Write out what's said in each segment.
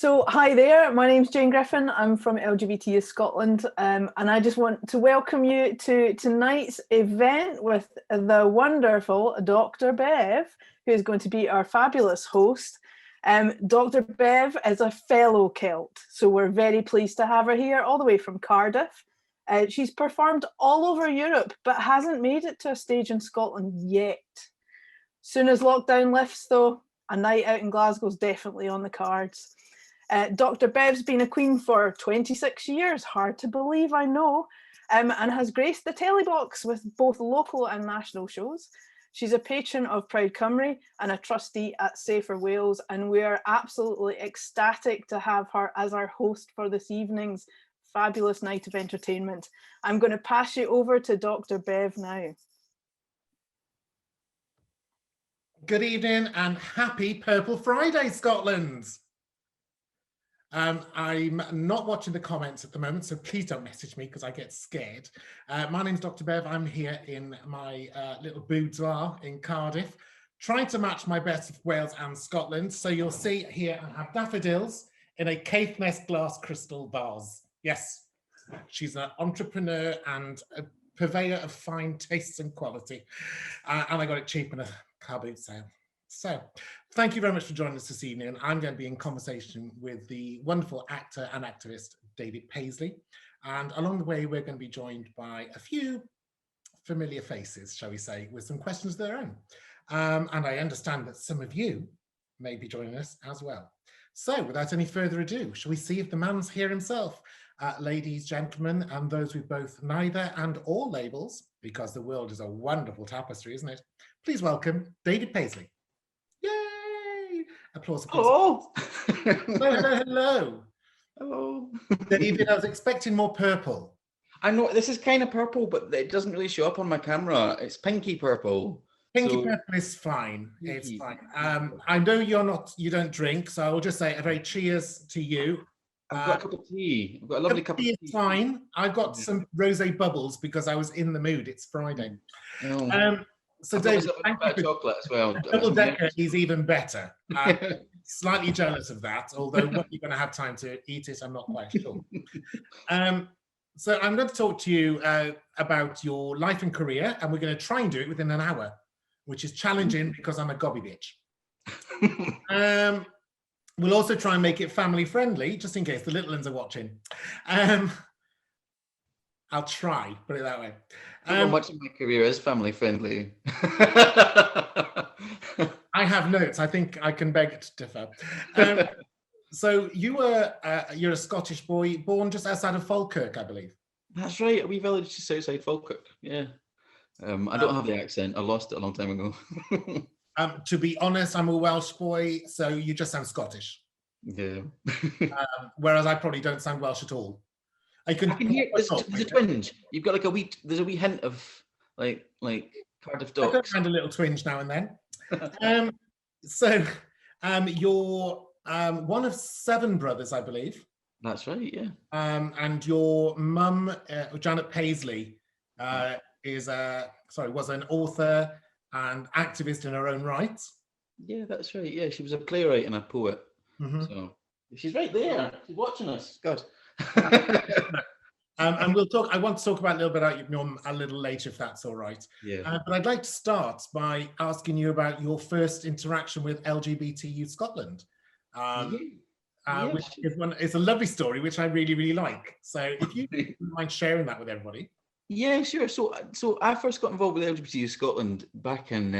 So, hi there, my name's Jane Griffin. I'm from LGBT Youth Scotland, and I just want to welcome you to tonight's event with the wonderful Dr Bev, who is going to be our fabulous host. Dr Bev is a fellow Celt, so we're very pleased to have her here, all the way from Cardiff. She's performed all over Europe, but hasn't made it to a stage in Scotland yet. Soon as lockdown lifts, though, a night out in Glasgow is definitely on the cards. Dr Bev's been a queen for 26 years, hard to believe, I know, and has graced the telly box with both local and national shows. She's a patron of Proud Cymru and a trustee at Safer Wales, and we are absolutely ecstatic to have her as our host for this evening's fabulous night of entertainment. I'm going to pass you over to Dr Bev now. Good evening and happy Purple Friday, Scotland. I'm not watching the comments at the moment, so please don't message me because I get scared. My name's Dr Bev. I'm here in my little boudoir in Cardiff, trying to match my best of Wales and Scotland. So you'll see here I have daffodils in a Caithness glass crystal vase. Yes, she's an entrepreneur and a purveyor of fine tastes and quality. And I got it cheap in a car boot sale. So thank you very much for joining us this evening. I'm going to be in conversation with the wonderful actor and activist, David Paisley. And along the way, we're going to be joined by a few familiar faces, shall we say, with some questions of their own. And I understand that some of you may be joining us as well. So without any further ado, shall we see if the man's here himself? Ladies, gentlemen, and those with both neither and all labels, because the world is a wonderful tapestry, isn't it? Please welcome David Paisley. Yay! Applause. Hello. Hello. Hello. David, I was expecting more purple. I know this is kind of purple, but it doesn't really show up on my camera. It's pinky purple. Pinky purple is fine. It's fine. I know you don't drink, so I will just say a very cheers to you. I've got a cup of tea. I've got a lovely cup of tea. It's fine. I've got some rosé bubbles because I was in the mood. It's Friday. So David, thank you for chocolate as well. Double decker is even better. Slightly jealous of that, although when you're going to have time to eat it, I'm not quite sure. So I'm going to talk to you about your life and career, and we're going to try and do it within an hour, which is challenging because I'm a gobby bitch. We'll also try and make it family friendly, just in case the little ones are watching. I'll try, put it that way. Much of my career is family friendly. I have notes. I think I can beg to differ. So you're a Scottish boy, born just outside of Falkirk, I believe. That's right, a wee village just outside Falkirk. Yeah. I don't have the accent. I lost it a long time ago. To be honest, I'm a Welsh boy, so you just sound Scottish. Yeah. Whereas I probably don't sound Welsh at all. I can hear there's a twinge. You've got like there's a wee hint of like Cardiff dogs. I don't find a little twinge now and then. So you're one of 7 brothers, I believe. That's right, yeah. And your mum, Janet Paisley, was an author and activist in her own right. Yeah, that's right. Yeah, she was a playwright and a poet. Mm-hmm. So she's right there. She's watching us. God. And we'll talk. I want to talk about a little bit about your mum a little later, if that's all right. Yeah. But I'd like to start by asking you about your first interaction with LGBT Youth Scotland, which is a lovely story, which I really, really like. So if you wouldn't mind sharing that with everybody. Yeah, sure. So I first got involved with LGBT Youth Scotland back in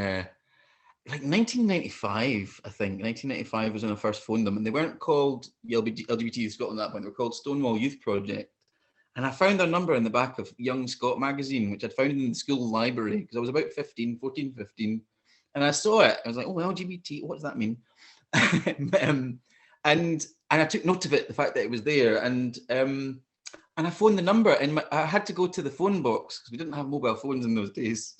like 1995, I think. 1995 was when I first phoned them, and they weren't called LGBT Youth Scotland at that point. They were called Stonewall Youth Project. And I found their number in the back of Young Scot magazine, which I'd found in the school library because I was about 14, 15. And I saw it. I was like, oh, LGBT, what does that mean? And I took note of it, the fact that it was there. And I phoned the number, and I had to go to the phone box because we didn't have mobile phones in those days.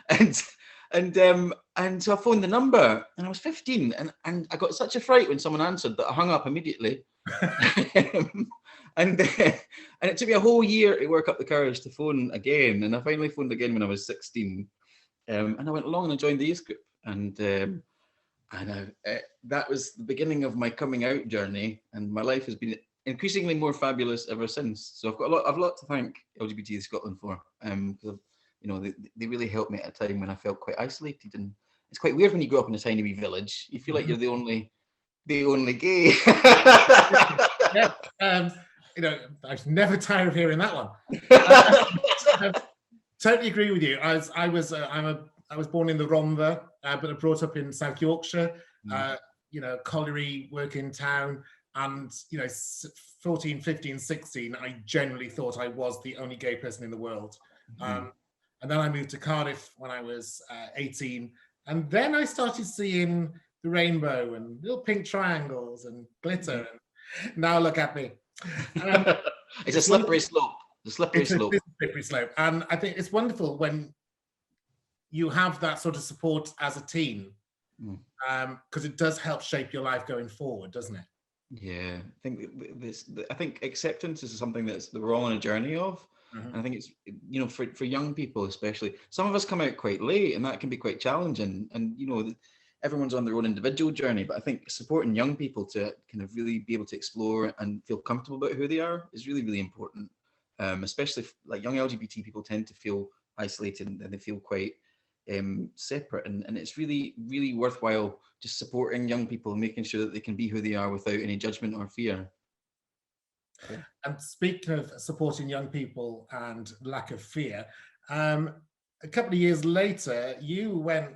And so I phoned the number, and I was 15, and I got such a fright when someone answered that I hung up immediately. And it took me a whole year to work up the courage to phone again, and I finally phoned again when I was 16. And I went along and I joined the youth group, and I know. That was the beginning of my coming out journey, and my life has been increasingly more fabulous ever since. So I've a lot to thank LGBT Youth Scotland for, because they really helped me at a time when I felt quite isolated, and it's quite weird when you grow up in a tiny wee village. You feel like you're the only gay. Yeah, I was never tired of hearing that one. I totally agree with you. I was born in the Rhondda, but I brought up in South Yorkshire. Colliery, working town, and 14, 15, 16, I generally thought I was the only gay person in the world. And then I moved to Cardiff when I was 18, and then I started seeing the rainbow and little pink triangles and glitter. And now look at me. It's a slippery slope. It's a slippery slope. And I think it's wonderful when you have that sort of support as a teen, because it does help shape your life going forward, doesn't it? Yeah, I think acceptance is something that we're all on a journey of. And I think it's, for young people especially, some of us come out quite late, and that can be quite challenging. And, everyone's on their own individual journey, but I think supporting young people to kind of really be able to explore and feel comfortable about who they are is really, really important. Especially like young LGBT people tend to feel isolated, and they feel quite separate. And it's really, really worthwhile just supporting young people and making sure that they can be who they are without any judgment or fear. And speaking of supporting young people and lack of fear, a couple of years later, you went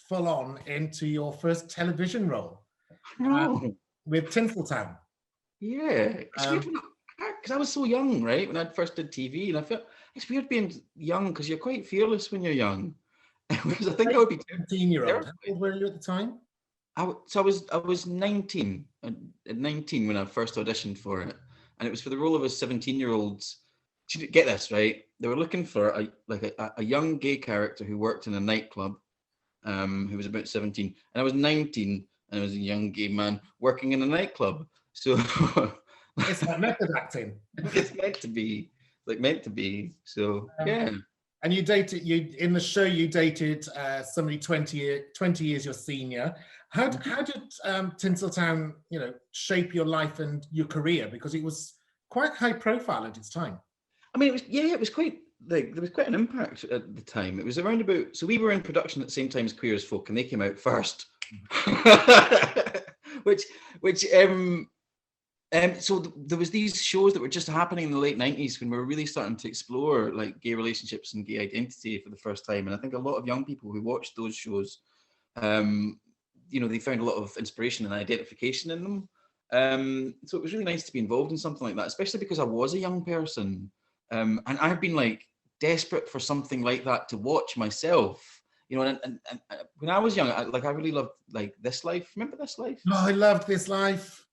full on into your first television role with Tinseltown. Yeah, because I was so young, right, when I first did TV, and I felt it's weird being young because you're quite fearless when you're young. Because I think I would be 17-year-old. How old were you at the time? I was 19 when I first auditioned for it, and it was for the role of a 17-year-old. Get this right? They were looking for a young gay character who worked in a nightclub, who was about 17, and I was 19, and I was a young gay man working in a nightclub. So it's like method acting. It's meant to be. So yeah. And you in the show. You dated somebody 20 years your senior. How did Tinseltown, shape your life and your career? Because it was quite high profile at its time. I mean, it was quite there was quite an impact at the time. It was around about, so we were in production at the same time as Queer as Folk, and they came out first. So there was these shows that were just happening in the late 90s when we were really starting to explore like gay relationships and gay identity for the first time. And I think a lot of young people who watched those shows, they found a lot of inspiration and identification in them. So it was really nice to be involved in something like that, especially because I was a young person. And I've been like desperate for something like that to watch myself. And when I was young, I really loved like This Life. Remember This Life? Oh, I loved This Life.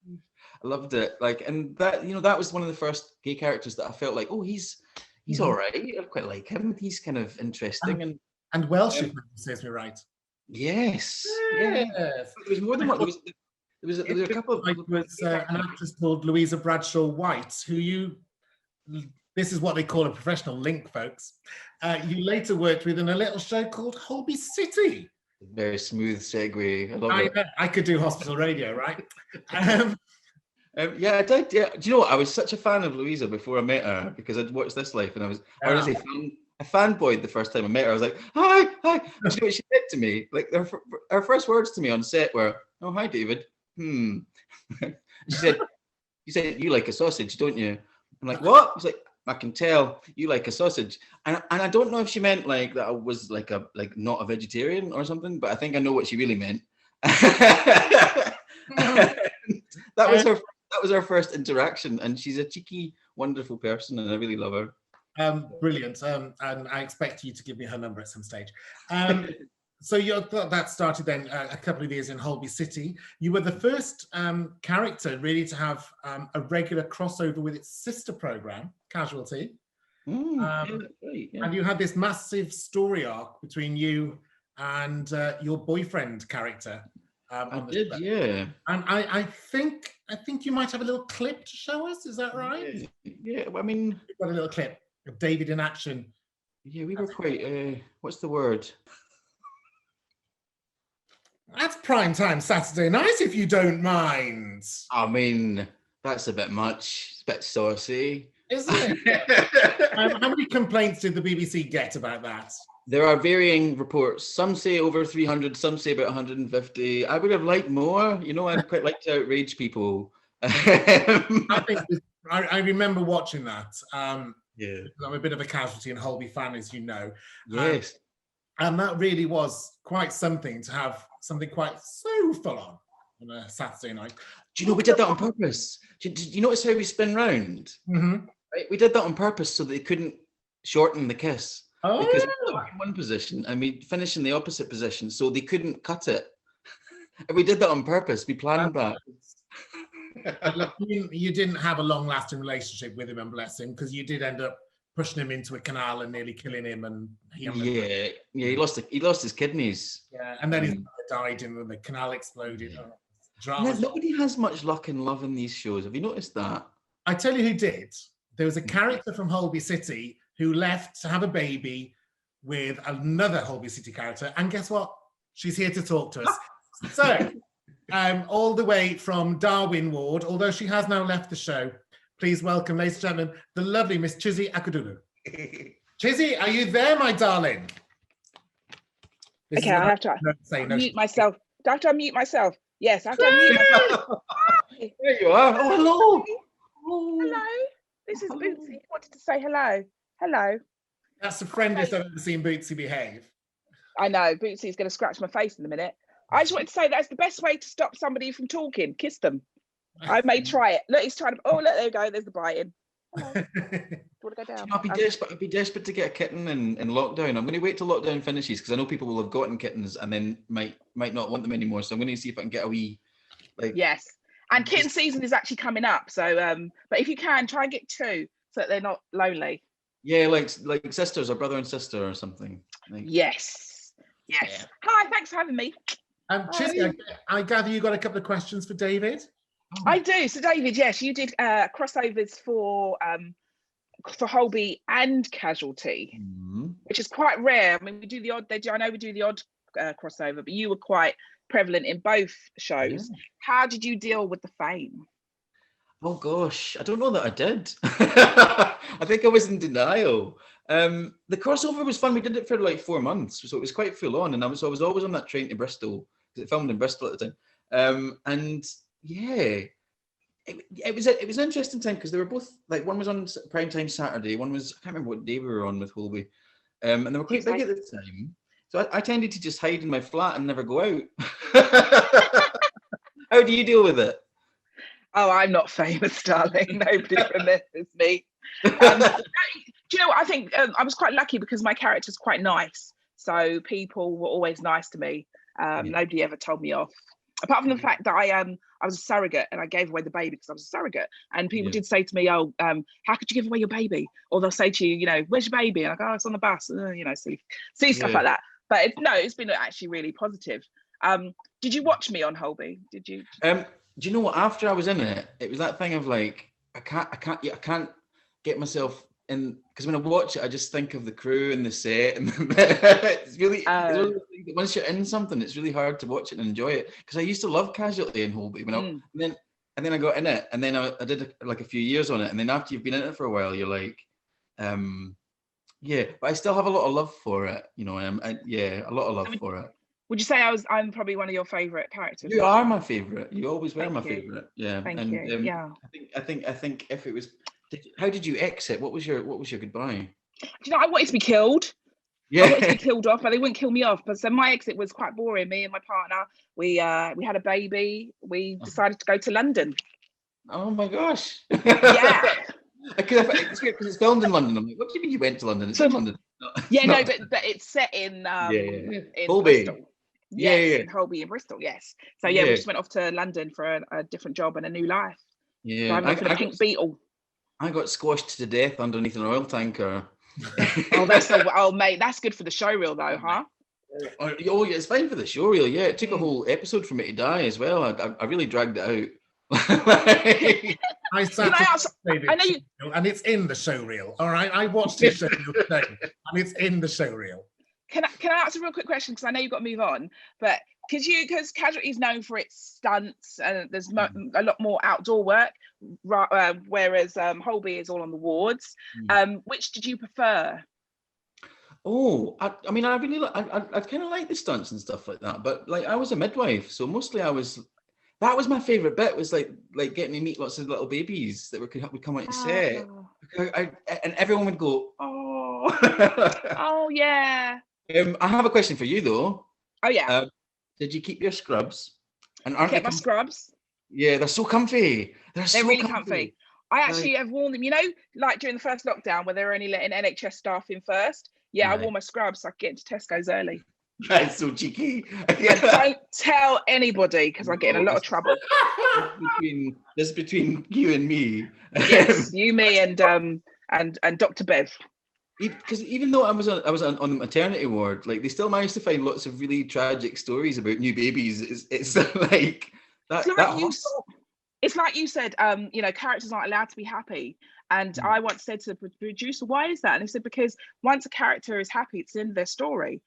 I loved it. And that was one of the first gay characters that I felt like, oh, he's all right. I quite like him. He's kind of interesting. And Welsh, if memory serves me right. Yes. Yeah. There was more than one. There was a couple of. It was an actress called Louisa Bradshaw White, this is what they call a professional link, folks. You later worked with in a little show called Holby City. Very smooth segue. I love it. I could do hospital radio, right? Yeah, I did. Yeah. Do you know what? I was such a fan of Louisa before I met her because I'd watched This Life, and I was honestly a fanboyed the first time I met her. I was like, hi. Do you know what she said to me? Like her first words to me on set were, "Oh, hi, David. She said, you like a sausage, don't you?" I'm like, what? She's like, I can tell you like a sausage. And I don't know if she meant like that I was like not a vegetarian or something, but I think I know what she really meant. That was our first interaction, and she's a cheeky, wonderful person, and I really love her. Brilliant. And I expect you to give me her number at some stage. So that started then a couple of years in Holby City. You were the first character really to have a regular crossover with its sister program, Casualty. Right, yeah. And you had this massive story arc between you and your boyfriend character. I did, yeah. And I think you might have a little clip to show us. Is that right? Yeah. I mean, we've got a little clip of David in action. Yeah, we were quite. What's the word? That's prime time Saturday night, if you don't mind. I mean, that's a bit much. It's a bit saucy. Isn't it? How many complaints did the BBC get about that? There are varying reports. Some say over 300, some say about 150. I would have liked more. You know, I'd quite like to outrage people. I think I remember watching that. Yeah. I'm a bit of a Casualty and Holby fan, as you know. Yes. And that really was quite something to have something quite so full on a Saturday night. Do you know we did that on purpose? Did you notice how we spin round? Mm-hmm. Right? We did that on purpose so they couldn't shorten the kiss. Oh, because we started in one position and we finished in the opposite position, so they couldn't cut it. And we did that on purpose. We planned that. Look, you didn't have a long-lasting relationship with him, and bless him, because you did end up pushing him into a canal and nearly killing him. And he lost his kidneys. Yeah, and then his mother died, and the canal exploded. Yeah. Drama. Nobody has much luck and love in these shows. Have you noticed that? I tell you who did. There was a character from Holby City who left to have a baby with another Holby City character, and guess what? She's here to talk to us. So, all the way from Darwin Ward, although she has now left the show, please welcome, ladies and gentlemen, the lovely Miss Chizzy Akudolu. Chizzy, are you there, my darling? Okay, I have to mute myself. Do I have to unmute myself? Yes, I have to unmute myself. There you are. Oh, hello. Oh. Hello. This is Bootsy. I wanted to say hello. Hello. That's the friendliest I've ever seen Bootsy behave. I know. Bootsy's going to scratch my face in a minute. I just wanted to say that's the best way to stop somebody from talking. Kiss them. I may try it. Look, he's trying to. Oh, look, there we go. There's the biting. Hello. Do you want to go down? I'd be desperate to get a kitten in lockdown. I'm going to wait till lockdown finishes because I know people will have gotten kittens and then might not want them anymore. So I'm going to see if I can get a wee. Yes, and kitten season is actually coming up. So, but if you can, try and get two so that they're not lonely. Yeah, like sisters or brother and sister or something. Yes. Yeah. Hi, thanks for having me. Chizzy, I gather you got a couple of questions for David. I do. So, David, yes, you did crossovers for Holby and Casualty, which is quite rare. I mean, we do the odd. I know we do the odd crossover, but you were quite prevalent in both shows. Yeah. How did you deal with the fame? Oh gosh, I don't know that I did. I think I was in denial. The crossover was fun. We did it for like 4 months, so it was quite full on. And I was always on that train to Bristol because it filmed in Bristol at the time. And yeah, it was an interesting time because they were both like one was on prime time Saturday, one was I can't remember what day we were on with Holby, and they were quite big at the time. So I tended to just hide in my flat and never go out. How do you deal with it? Oh, I'm not famous, darling. Nobody remembers me. Do you know what? I think I was quite lucky because my character's quite nice. So people were always nice to me. Nobody ever told me off. Apart from the fact that I was a surrogate and I gave away the baby because I was a surrogate. And people did say to me, oh, how could you give away your baby? Or they'll say to you, where's your baby? And I go, oh, it's on the bus. See stuff like that. But it's been actually really positive. Did you watch me on Holby? Did you? Do you know what? After I was in it, it was that thing of like I can't get myself in because when I watch it, I just think of the crew and the set, and it's really once you're in something, it's really hard to watch it and enjoy it. Because I used to love Casualty and Holby, and then I got in it, and then I did like a few years on it, and then after you've been in it for a while, you're like, but I still have a lot of love for it, a lot of love for it. Would you say I'm probably one of your favourite characters? You are my favourite. You always were my favourite. Yeah. Thank you. Yeah. I think if it was, how did you exit? What was your goodbye? Do you know I wanted to be killed? Yeah. I wanted to be killed off, but they wouldn't kill me off. But so my exit was quite boring. Me and my partner, we had a baby. We decided to go to London. Oh my gosh. Yeah. It's weird because it's filmed in London. I'm like, what do you mean you went to London? It's in London. But it's set in in Holby. Bristol. Yes, in Holby in Bristol. Yes. So we just went off to London for a different job and a new life. Yeah. Driving off in a pink Beetle. I got squashed to death underneath an oil tanker. Mate, that's good for the show reel though, huh? Oh yeah, it's fine for the show reel. Yeah, it took a whole episode for me to die as well. I really dragged it out. I know you, and it's in the show reel. All right, I watched the show reel today, and it's in the show reel. Can I ask a real quick question because I know you've got to move on, but because Casualty is known for its stunts and there's a lot more outdoor work, whereas Holby is all on the wards. Which did you prefer? Oh, I mean, I really, I kind of like the stunts and stuff like that. But like, I was a midwife, so mostly that was my favorite bit. Was like getting to meet lots of little babies that would come out and set, and everyone would go, oh, oh yeah. I have a question for you though. Oh yeah. Did you keep your scrubs? And I kept my scrubs. Yeah, they're so comfy. They're so really comfy. I actually have worn them, you know, like during the first lockdown where they were only letting NHS staff in first. Yeah, I wore my scrubs so I could get into Tesco's early. That's so cheeky. Don't tell anybody because I get in a lot of trouble. This is between you and me. Yes, you, me, and Dr Bev. Because even though I was on the maternity ward, like they still managed to find lots of really tragic stories about new babies. It's like that. It's like you said, you know, characters aren't allowed to be happy. And I once said to the producer, why is that? And he said, because once a character is happy, it's in their story.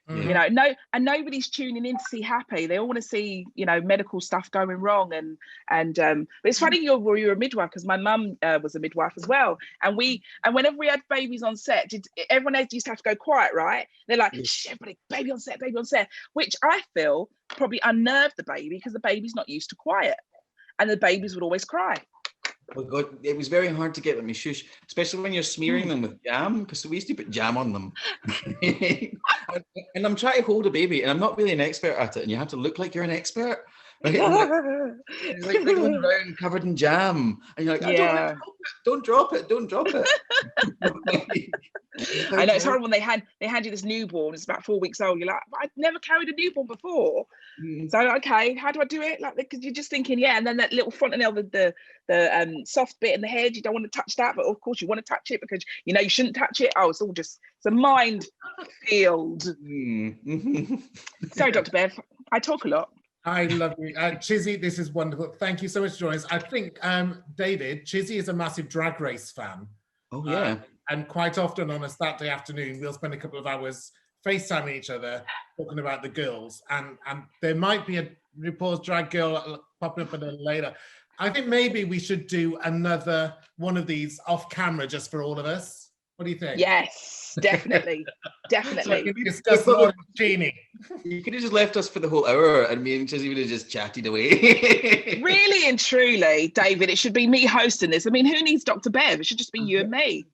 You know, nobody's tuning in to see happy. They all want to see, you know, medical stuff going wrong. And but it's funny you're a midwife, because my mum was a midwife as well. And whenever we had babies on set, everyone used to have to go quiet, right? They're like, shh, everybody, baby on set, which I feel probably unnerved the baby because the baby's not used to quiet. And the babies would always cry. Oh God, it was very hard to get them to shush, especially when you're smearing them with jam, because we used to put jam on them. And I'm trying to hold a baby, and I'm not really an expert at it, and you have to look like you're an expert. Right? It's like going around covered in jam, and you're like, don't drop it. I know it's horrible when they hand you this newborn. It's about 4 weeks old. You're like, I've never carried a newborn before. So okay, how do I do it? Like, because you're just thinking, and then that little fontanelle, the soft bit in the head, you don't want to touch that, but of course you want to touch it because you know you shouldn't touch it. Oh, it's a mind field. Sorry, Dr. Bev, I talk a lot. I love you. Chizzy, this is wonderful. Thank you so much for joining us. I think, David, Chizzy is a massive drag race fan. Oh, yeah. And quite often on a Saturday afternoon, we'll spend a couple of hours FaceTiming each other, talking about the girls. And there might be a RuPaul's drag girl popping up a little later. I think maybe we should do another one of these off camera just for all of us. What do you think? Yes, definitely. Definitely. So discuss more Genie. You could have just left us for the whole hour and me and Chizzy would have just chatted away. Really and truly, David, it should be me hosting this. I mean, who needs Dr. Bev? It should just be you and me.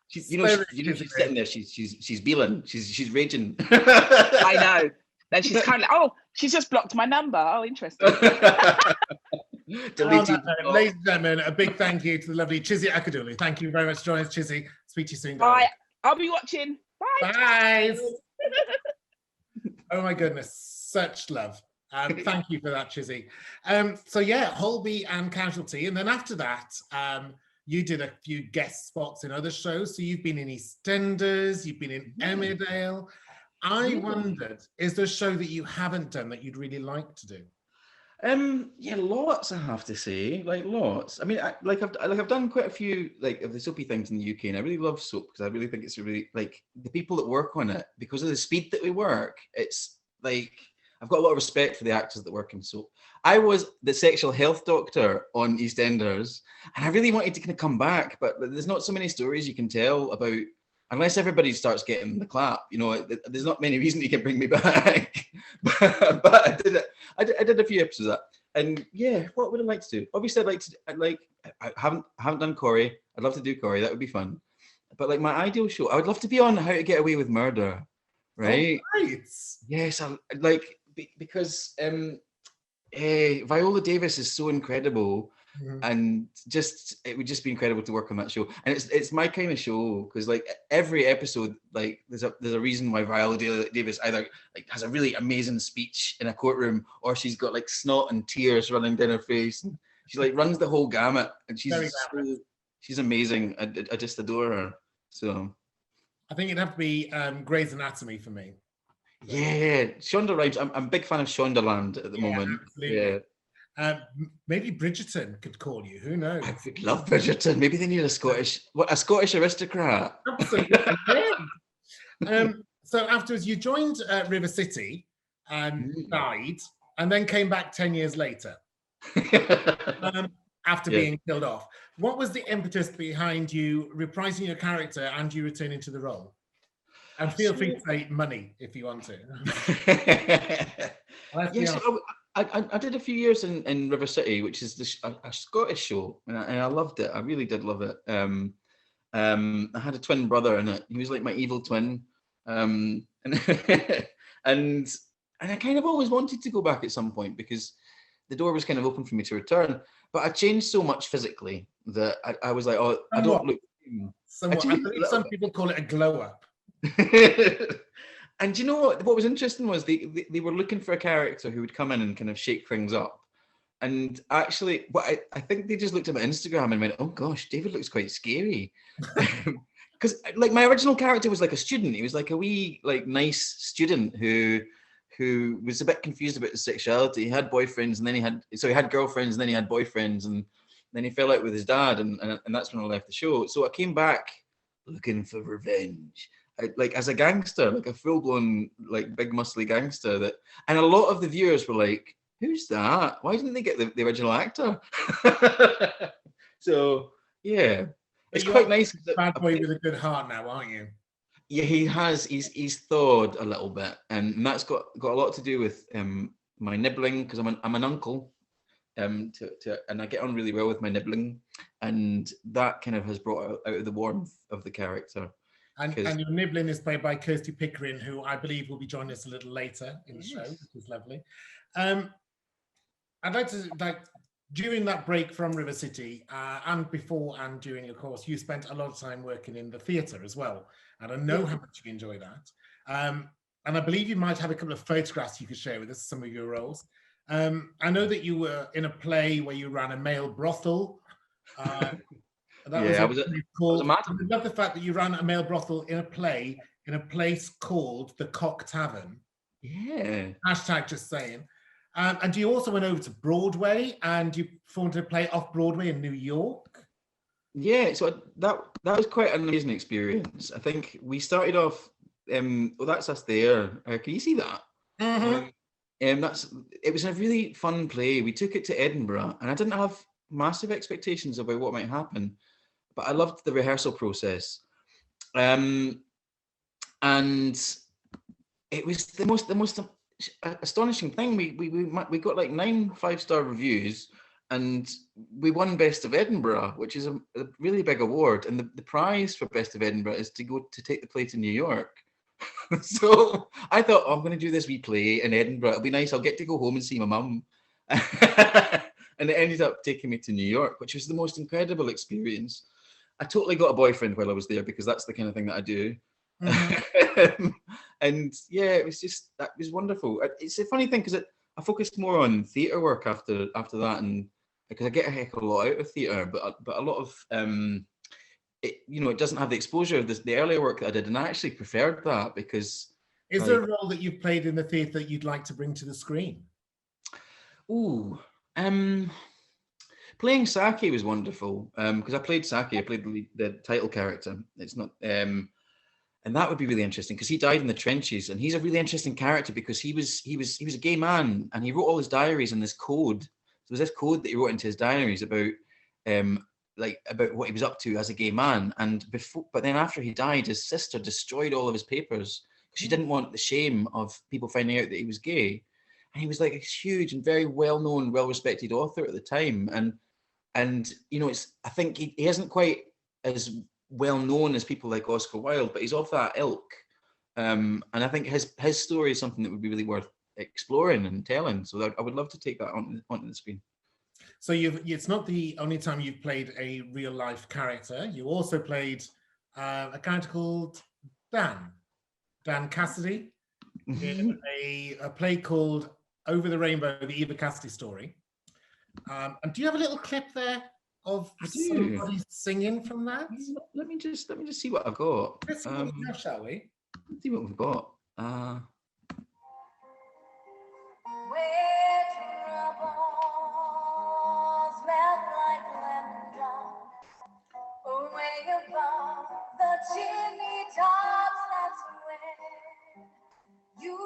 She's sitting there. She's beeling. She's raging. I know. Then she's kind of she's just blocked my number. Oh, interesting. Ladies and gentlemen, a big thank you to the lovely Chizzy Akudolu. Thank you very much for joining us, Chizzy. Speak to you soon. Bye. I'll be watching. Bye. Bye. Oh my goodness, such love. Thank you for that, Chizzy. So yeah, Holby and Casualty, and then after that, you did a few guest spots in other shows. So you've been in EastEnders, you've been in Emmerdale. I wondered, is there a show that you haven't done that you'd really like to do? Yeah, lots. I have to say, like lots. I mean, I've done quite a few of the soapy things in the UK, and I really love soap because I really think it's really like the people that work on it, because of the speed that we work. It's like I've got a lot of respect for the actors that work in soap. I was the sexual health doctor on EastEnders, and I really wanted to kind of come back, but there's not so many stories you can tell about. Unless everybody starts getting the clap, you know, there's not many reasons you can bring me back. but I did it. I did a few episodes of that, and yeah, what would I like to do? Obviously, I haven't done Corrie. I'd love to do Corrie. That would be fun. But like my ideal show, I would love to be on How to Get Away with Murder, right? Oh, right. Yes, because Viola Davis is so incredible. And it would just be incredible to work on that show, and it's my kind of show because like every episode, like there's a reason why Viola Davis either like has a really amazing speech in a courtroom, or she's got like snot and tears running down her face, and she like runs the whole gamut, and she's amazing. I just adore her. So I think it'd have to be Grey's Anatomy for me. Yeah, Shonda Rhimes. I'm a big fan of Shondaland at the moment. Absolutely. Yeah. Maybe Bridgerton could call you. Who knows? I would love Bridgerton. Maybe they need a Scottish aristocrat. Absolutely. So afterwards, you joined River City, and died, and then came back 10 years later after being killed off. What was the impetus behind you reprising your character and you returning to the role? And feel free to say money if you want to. Yes, I did a few years in River City, which is a Scottish show, and I loved it. I really did love it. I had a twin brother in it. He was like my evil twin, and and I kind of always wanted to go back at some point because the door was kind of open for me to return. But I changed so much physically that I was like, oh, I don't look. I believe some people call it a glow up. And you know what? What was interesting was they were looking for a character who would come in and kind of shake things up. And actually, I think they just looked at my Instagram and went, "Oh gosh, David looks quite scary." Because like my original character was like a student. He was like a wee, like nice student who was a bit confused about his sexuality. He had boyfriends, and then he had girlfriends, and then he had boyfriends, and then he fell out with his dad, and that's when I left the show. So I came back looking for revenge. Like as a gangster, like a full-blown, like big muscly gangster and a lot of the viewers were like, who's that? Why didn't they get the original actor? So yeah, it's quite nice. Bad boy with a good heart now, aren't you? Yeah, he has. He's thawed a little bit, and that's got a lot to do with my nibbling, because I'm an uncle, and I get on really well with my nibbling, and that kind of has brought out the warmth of the character. And your nibbling is played by Kirsty Pickering, who I believe will be joining us a little later in the show, which is lovely. I'd like to, during that break from River City, and before and during your course, you spent a lot of time working in the theatre as well. And I know how much you enjoy that. And I believe you might have a couple of photographs you could share with us, some of your roles. I know that you were in a play where you ran a male brothel. I was a madam. I love the fact that you ran a male brothel in a play in a place called the Cock Tavern. Yeah. Hashtag just saying. And you also went over to Broadway and you performed a play off Broadway in New York. Yeah, so that was quite an amazing experience. I think we started off. Well, that's us there. Can you see that? Mm-hmm. It was a really fun play. We took it to Edinburgh, and I didn't have massive expectations about what might happen, but I loved the rehearsal process. And it was the most astonishing thing. We got like 9 5-star reviews, and we won Best of Edinburgh, which is a really big award. And the prize for Best of Edinburgh is to go to take the play to New York. So I thought, I'm going to do this wee play in Edinburgh. It'll be nice. I'll get to go home and see my mum. And it ended up taking me to New York, which was the most incredible experience. I totally got a boyfriend while I was there, because that's the kind of thing that I do. Mm-hmm. And yeah, it was wonderful. It's a funny thing, because I focused more on theatre work after that, and because I get a heck of a lot out of theatre, but a lot of it doesn't have the exposure of the earlier work that I did, and I actually preferred that. Because is there a role that you've played in the theatre that you'd like to bring to the screen? Ooh. Playing Saki was wonderful, because I played Saki. I played the title character. It's not, and that would be really interesting, because he died in the trenches, and he's a really interesting character because he was a gay man, and he wrote all his diaries in this code. So there's this code that he wrote into his diaries about what he was up to as a gay man. But then after he died, his sister destroyed all of his papers because she didn't want the shame of people finding out that he was gay. And he was like a huge and very well-known, well-respected author at the time. And I think he isn't quite as well-known as people like Oscar Wilde, but he's of that ilk. And I think his story is something that would be really worth exploring and telling. So I would love to take that onto the screen. So it's not the only time you've played a real-life character. You also played a character called Dan Cassidy, in a play called Over the Rainbow, the Eva Cassidy story. And do you have a little clip there of somebody singing from that? Let me just see what I've got. Let's see what we have, shall we? Let's see what we've got. Chimney tops, that's when you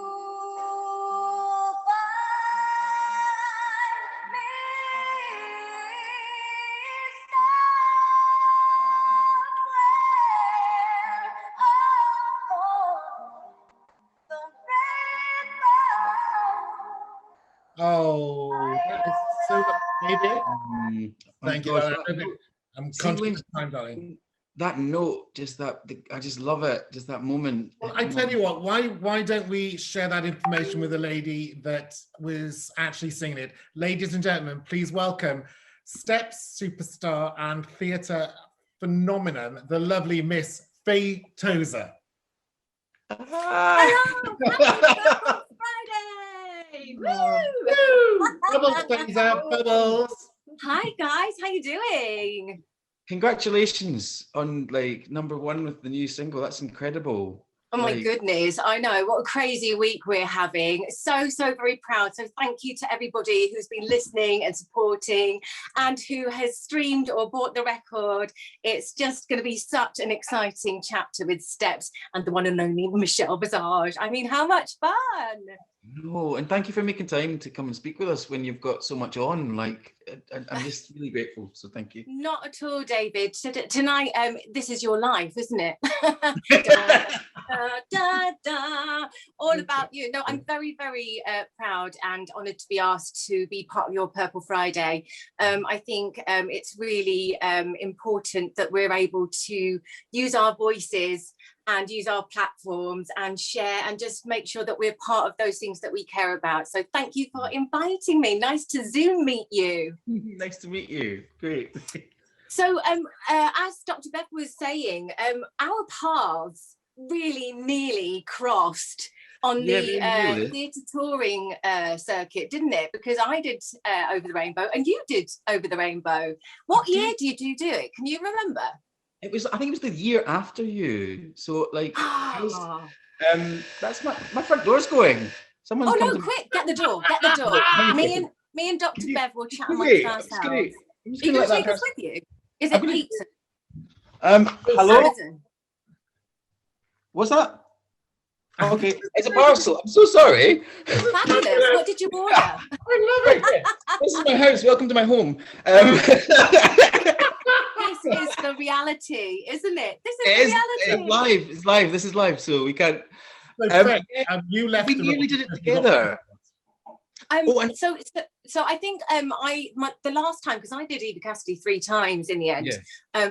Oh, that is so baby. Thank you. gosh, I'm see, conscious of time, darling. that note, I just love it. Just that moment. Well, I tell you what, why don't we share that information with the lady that was actually singing it? Ladies and gentlemen, please welcome Steps superstar and theatre phenomenon, the lovely Miss Faye Tozer. Hello, happy Friday! Woo! Bubbles, Tozer, bubbles. Hi guys, how you doing? Congratulations on like #1 with the new single. That's incredible. Oh my goodness, I know, what a crazy week we're having. So very proud. So thank you to everybody who's been listening and supporting and who has streamed or bought the record. It's just going to be such an exciting chapter with Steps and the one and only Michelle Visage. I mean, how much fun! No, and thank you for making time to come and speak with us when you've got so much on. Like, I'm just really grateful. So thank you. Not at all, David. Tonight, this is your life, isn't it? da, da, da, all about you. No, I'm very proud and honoured to be asked to be part of your Purple Friday. I think it's really important that we're able to use our voices and use our platforms and share and just make sure that we're part of those things that we care about. So thank you for inviting me. Nice to Zoom meet you. Nice to meet you. Great. So as Dr. Bev was saying, our paths really nearly crossed on the theatre touring circuit, didn't it? Because I did Over the Rainbow and you did Over the Rainbow. What year did you do it? Can you remember? I think it was the year after you. So like, that's my front door's going. Someone's no, quick, get the door. me and Dr. Bev will chat amongst ourselves. Are you going to take us with you? Is it pizza? Hello? What's that? Oh, okay, it's a parcel. I'm so sorry. Fabulous. What did you order? I love it. This is my house. Welcome to my home. This is the reality, isn't it? This is the reality. It's live. It's live. This is live, so we can't. You left. We nearly did it together. So I think the last time, because I did Eva Cassidy 3 times in the end,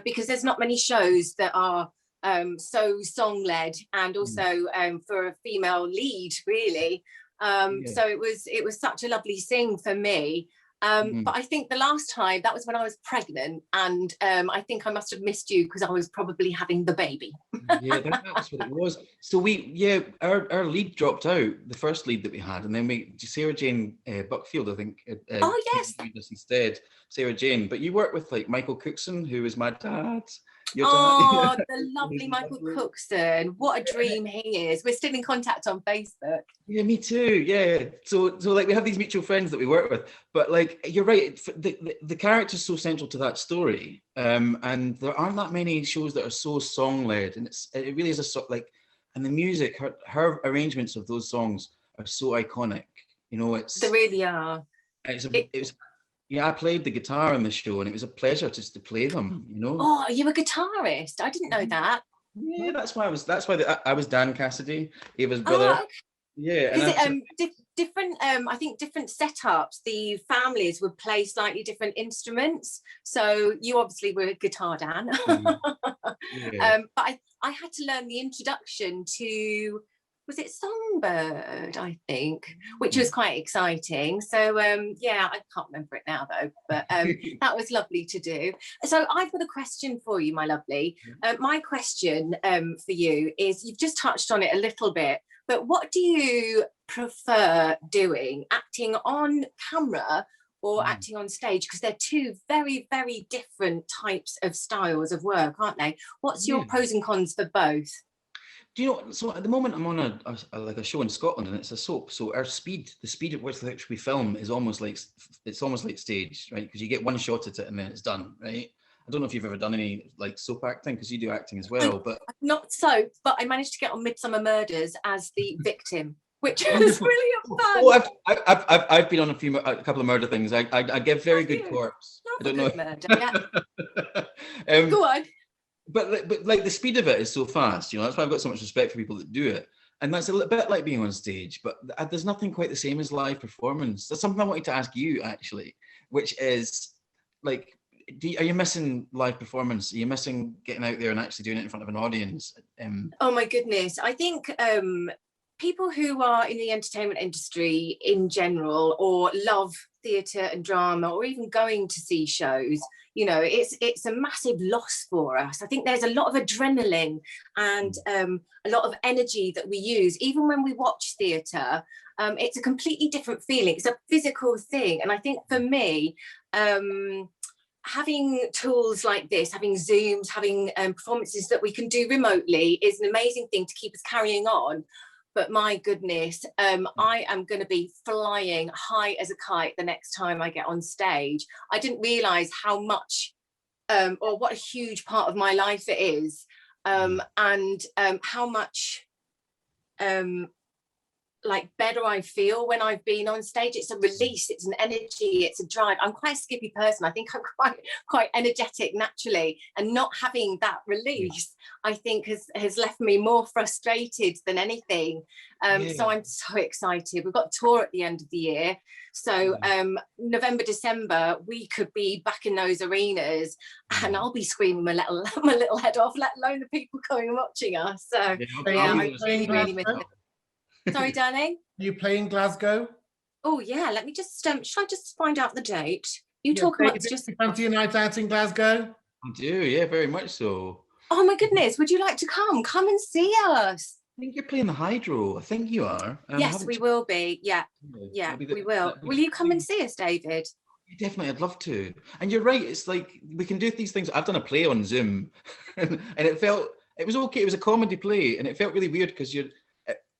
because there's not many shows that are so song led and also for a female lead, really. So it was such a lovely sing for me. But I think the last time, that was when I was pregnant, and I think I must have missed you because I was probably having the baby. Yeah, that's what it was. So our lead dropped out, the first lead that we had, and then Sarah Jane Buckfield, I think. Yes. Instead, Sarah Jane. But you work with like Michael Cookson, who is my dad. The lovely Michael Cookson. What a dream he is. We're still in contact on Facebook. Yeah, me too. Yeah. So like we have these mutual friends that we work with, but like you're right, the character's so central to that story. And there aren't that many shows that are so song led, and it really is and the music, her arrangements of those songs are so iconic. You know, they really are. Yeah, I played the guitar in the show, and it was a pleasure just to play them. You know. Oh, you're a guitarist? I didn't know that. Yeah, that's why I was Dan Cassidy, Eva's brother. Oh, okay. Yeah. Is it different? I think different setups. The families would play slightly different instruments. So you obviously were a guitar, Dan. Yeah. But I had to learn the introduction to. Was it Songbird, I think, which was quite exciting. So, I can't remember it now, though, but that was lovely to do. So I've got a question for you, my lovely. My question for you is, you've just touched on it a little bit, but what do you prefer doing, acting on camera or acting on stage? Because they're two very, very different types of styles of work, aren't they? What's your pros and cons for both? Do you know, so at the moment I'm on a show in Scotland, and it's a soap. So the speed at which we film is almost like staged, right? Because you get one shot at it and then it's done, right? I don't know if you've ever done any like soap acting, because you do acting as well, but not soap. But I managed to get on Midsummer Murders as the victim, which was really fun. Oh, I've been on a couple of murder things. I give very good corpse. I don't know. Murder, yeah. Go on. But like the speed of it is so fast, you know. That's why I've got so much respect for people that do it. And that's a little bit like being on stage, but there's nothing quite the same as live performance. That's something I wanted to ask you, actually, which is, like, are you missing live performance? Are you missing getting out there and actually doing it in front of an audience? Oh my goodness. I think people who are in the entertainment industry in general, or love theatre and drama, or even going to see shows, you know, it's a massive loss for us. I think there's a lot of adrenaline and a lot of energy that we use, even when we watch theatre. It's a completely different feeling. It's a physical thing. And I think for me, having tools like this, having Zooms, having performances that we can do remotely is an amazing thing to keep us carrying on. But my goodness, I am going to be flying high as a kite the next time I get on stage. I didn't realise how much or what a huge part of my life it is, and how much like better I feel when I've been on stage. It's a release, it's an energy, it's a drive. I'm quite a skippy person. I think I'm quite energetic naturally, and not having that release, I think has left me more frustrated than anything. So I'm so excited. We've got a tour at the end of the year. So November, December, we could be back in those arenas, and I'll be screaming my little head off, let alone the people coming and watching us. So I'm really missing it. Sorry, darling? Are you playing Glasgow? Oh, yeah. Let me just, should I just find out the date? You talk about just... Fancy a night out in Glasgow? I do, yeah, very much so. Oh, my goodness. Would you like to come? Come and see us. I think you're playing the Hydro. I think you are. Yes, we will be. Yeah, we will. Will you come and see us, David? Definitely, I'd love to. And you're right. It's like we can do these things. I've done a play on Zoom, and it was okay. It was a comedy play, and it felt really weird because you're...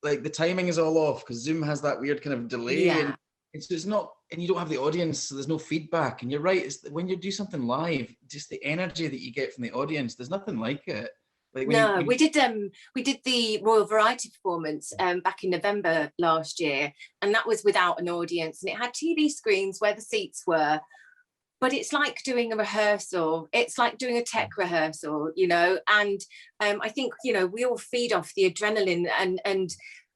like the timing is all off because Zoom has that weird kind of delay, and it's not, and you don't have the audience, so there's no feedback. And you're right, it's when you do something live, just the energy that you get from the audience, there's nothing like it. Like we did the Royal Variety performance back in November last year, and that was without an audience, and it had TV screens where the seats were. But it's like doing a rehearsal. It's like doing a tech rehearsal, you know. And I think, you know, we all feed off the adrenaline and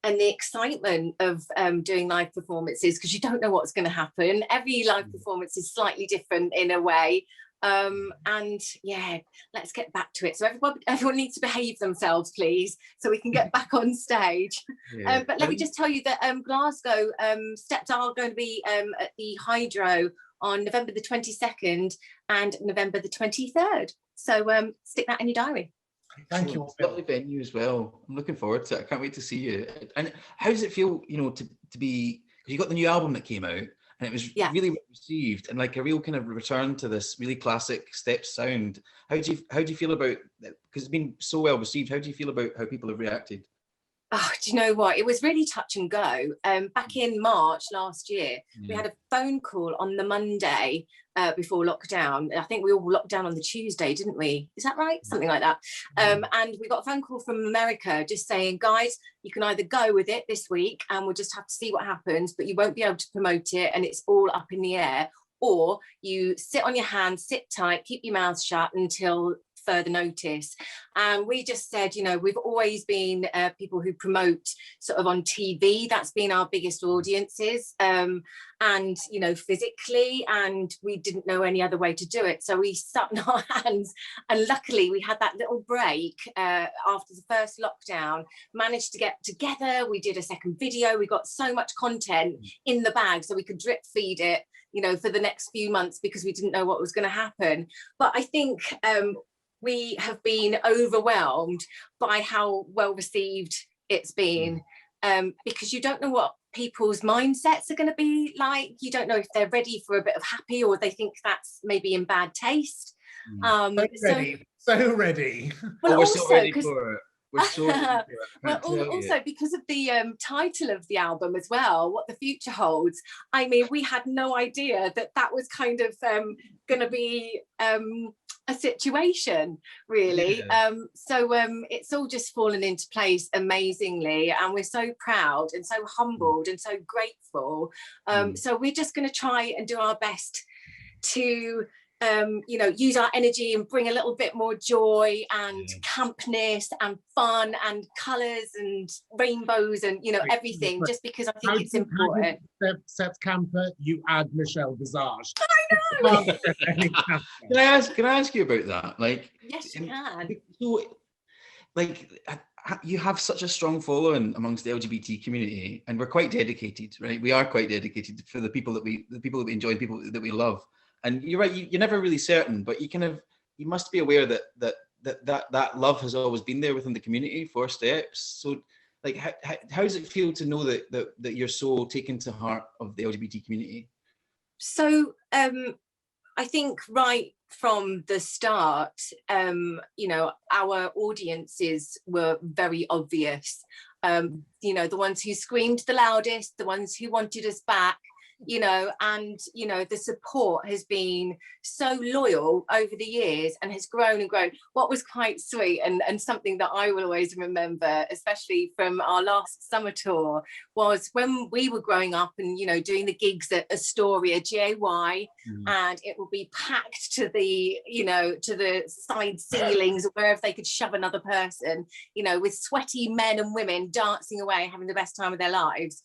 the excitement of doing live performances, because you don't know what's going to happen. Every live performance is slightly different in a way. And yeah, let's get back to it. So everyone needs to behave themselves, please, so we can get back on stage. But let me just tell you that Glasgow steps are going to be at the Hydro on November the 22nd and November the 23rd. So stick that in your diary. Thank you. Lovely venue as well. I'm looking forward to it. I can't wait to see you. And how does it feel, you know, to be, because you got the new album that came out, and it was really well received, and like a real kind of return to this really classic step sound. How do you feel about it? Because it's been so well received. How do you feel about how people have reacted? Oh, do you know what? It was really touch and go. Back in March last year, we had a phone call on the Monday before lockdown. I think we all locked down on the Tuesday, didn't we? Is that right? Something like that. And we got a phone call from America just saying, guys, you can either go with it this week and we'll just have to see what happens, but you won't be able to promote it and it's all up in the air. Or you sit on your hands, sit tight, keep your mouth shut until further notice. And we just said, you know, we've always been people who promote sort of on TV. That's been our biggest audiences, and you know, physically, and we didn't know any other way to do it, so we sat in our hands. And luckily we had that little break after the first lockdown, managed to get together. We did a second video. We got so much content in the bag so we could drip feed it, you know, for the next few months, because we didn't know what was going to happen. But I think we have been overwhelmed by how well received it's been, because you don't know what people's mindsets are going to be like. You don't know if they're ready for a bit of happy, or they think that's maybe in bad taste. So ready. Well, we're so ready for it. We're so well, also because of the title of the album as well, What the Future Holds. I mean, we had no idea that that was kind of going to be a situation, really. So it's all just fallen into place amazingly, and we're so proud and so humbled and so grateful. So we're just going to try and do our best to use our energy and bring a little bit more joy and campness and fun and colours and rainbows and everything, just because I think it's important. Steps camper, you add Michelle Visage. I know. Can I ask you about that? Like, yes, you can. So, like, you have such a strong following amongst the LGBT community, and we're quite dedicated, right? We are quite dedicated for the people that we enjoy, the people that we love. And you're right, you're never really certain, but you must be aware that love has always been there within the community for Steps. So, like, how does it feel to know that you're so taken to heart of the LGBT community? So, I think right from the start, our audiences were very obvious. The ones who screamed the loudest, the ones who wanted us back, and the support has been so loyal over the years and has grown and grown. What was quite sweet and something that I will always remember, especially from our last summer tour, was when we were growing up and doing the gigs at Astoria GAY, and it would be packed to the side ceilings or wherever they could shove another person, with sweaty men and women dancing away, having the best time of their lives.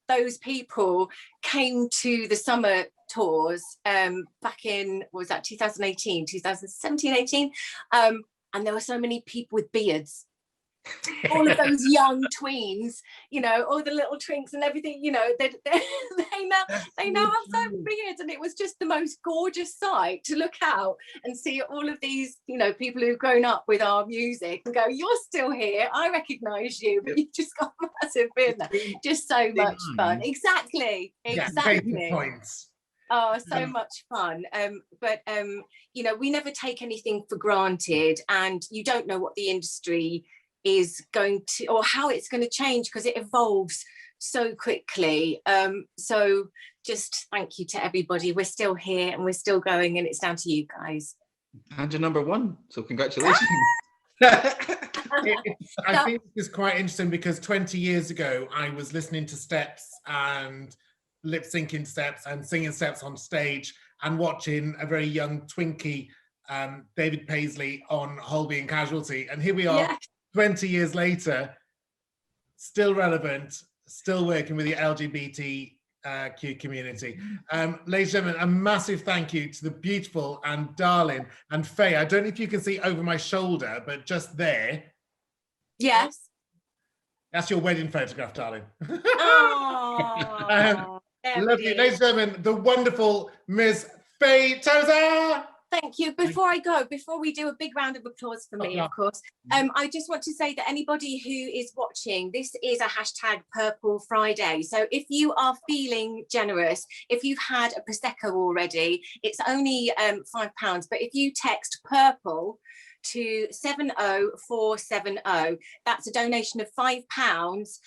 Those people came to the summer tours back in, what was that, 2018, 2017, 18, and there were so many people with beards. All of those young tweens, all the little twinks and everything, they now have so beards, and it was just the most gorgeous sight to look out and see all of these, people who've grown up with our music and go, you're still here, I recognise you, but you've just got a massive beard now. Just so much fun. Exactly. Points. Oh, so much fun. But we never take anything for granted, and you don't know what the industry is going to, or how it's going to change, because it evolves so quickly. So just thank you to everybody. We're still here and we're still going, and it's down to you guys. And you're number one, so congratulations. I think this is quite interesting, because 20 years ago I was listening to Steps and lip syncing Steps and singing Steps on stage and watching a very young Twinkie, David Paisley, on Holby and Casualty, and here we are. 20 years later, still relevant, still working with the LGBTQ community. Ladies and gentlemen, a massive thank you to the beautiful and darling and Faye. I don't know if you can see over my shoulder, but just there. Yes. That's your wedding photograph, darling. Oh, lovely. Ladies and gentlemen, the wonderful Miss Faye Tozer. Thank you. Before we do a big round of applause for me, of course, I just want to say that anybody who is watching, this is a hashtag Purple Friday. So if you are feeling generous, if you've had a Prosecco already, it's only £5. But if you text purple to 70470, that's a donation of £5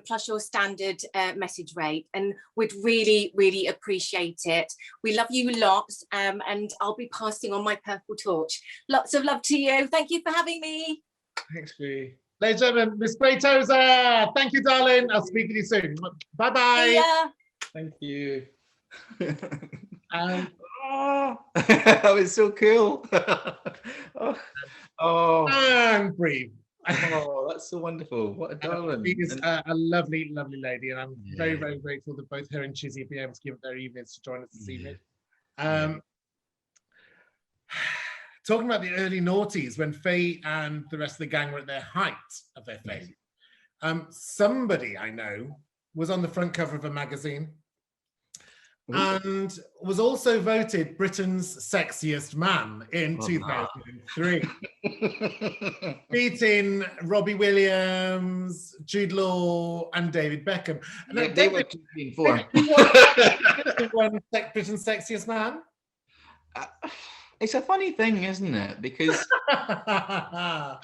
plus your standard message rate, and we'd really appreciate it. We love you lots, and I'll be passing on my purple torch. Lots of love to you. Thank you for having me. Thanks, Faye. Ladies and gentlemen, Miss Faye Tozer, thank you, darling. I'll speak with you soon. Bye bye. Yeah. Thank you. That was so cool. And breathe. Oh, that's so wonderful. What a darling. She is a lovely lady, and I'm very grateful that both her and Chizzy have been able to give up their evenings to join us this evening. Talking about the early noughties, when Faye and the rest of the gang were at their height of their fame, somebody I know was on the front cover of a magazine. And was also voted Britain's sexiest man in 2003, beating Robbie Williams, Jude Law, and David Beckham. And they were 2004. Britain's sexiest man. It's a funny thing, isn't it? Because I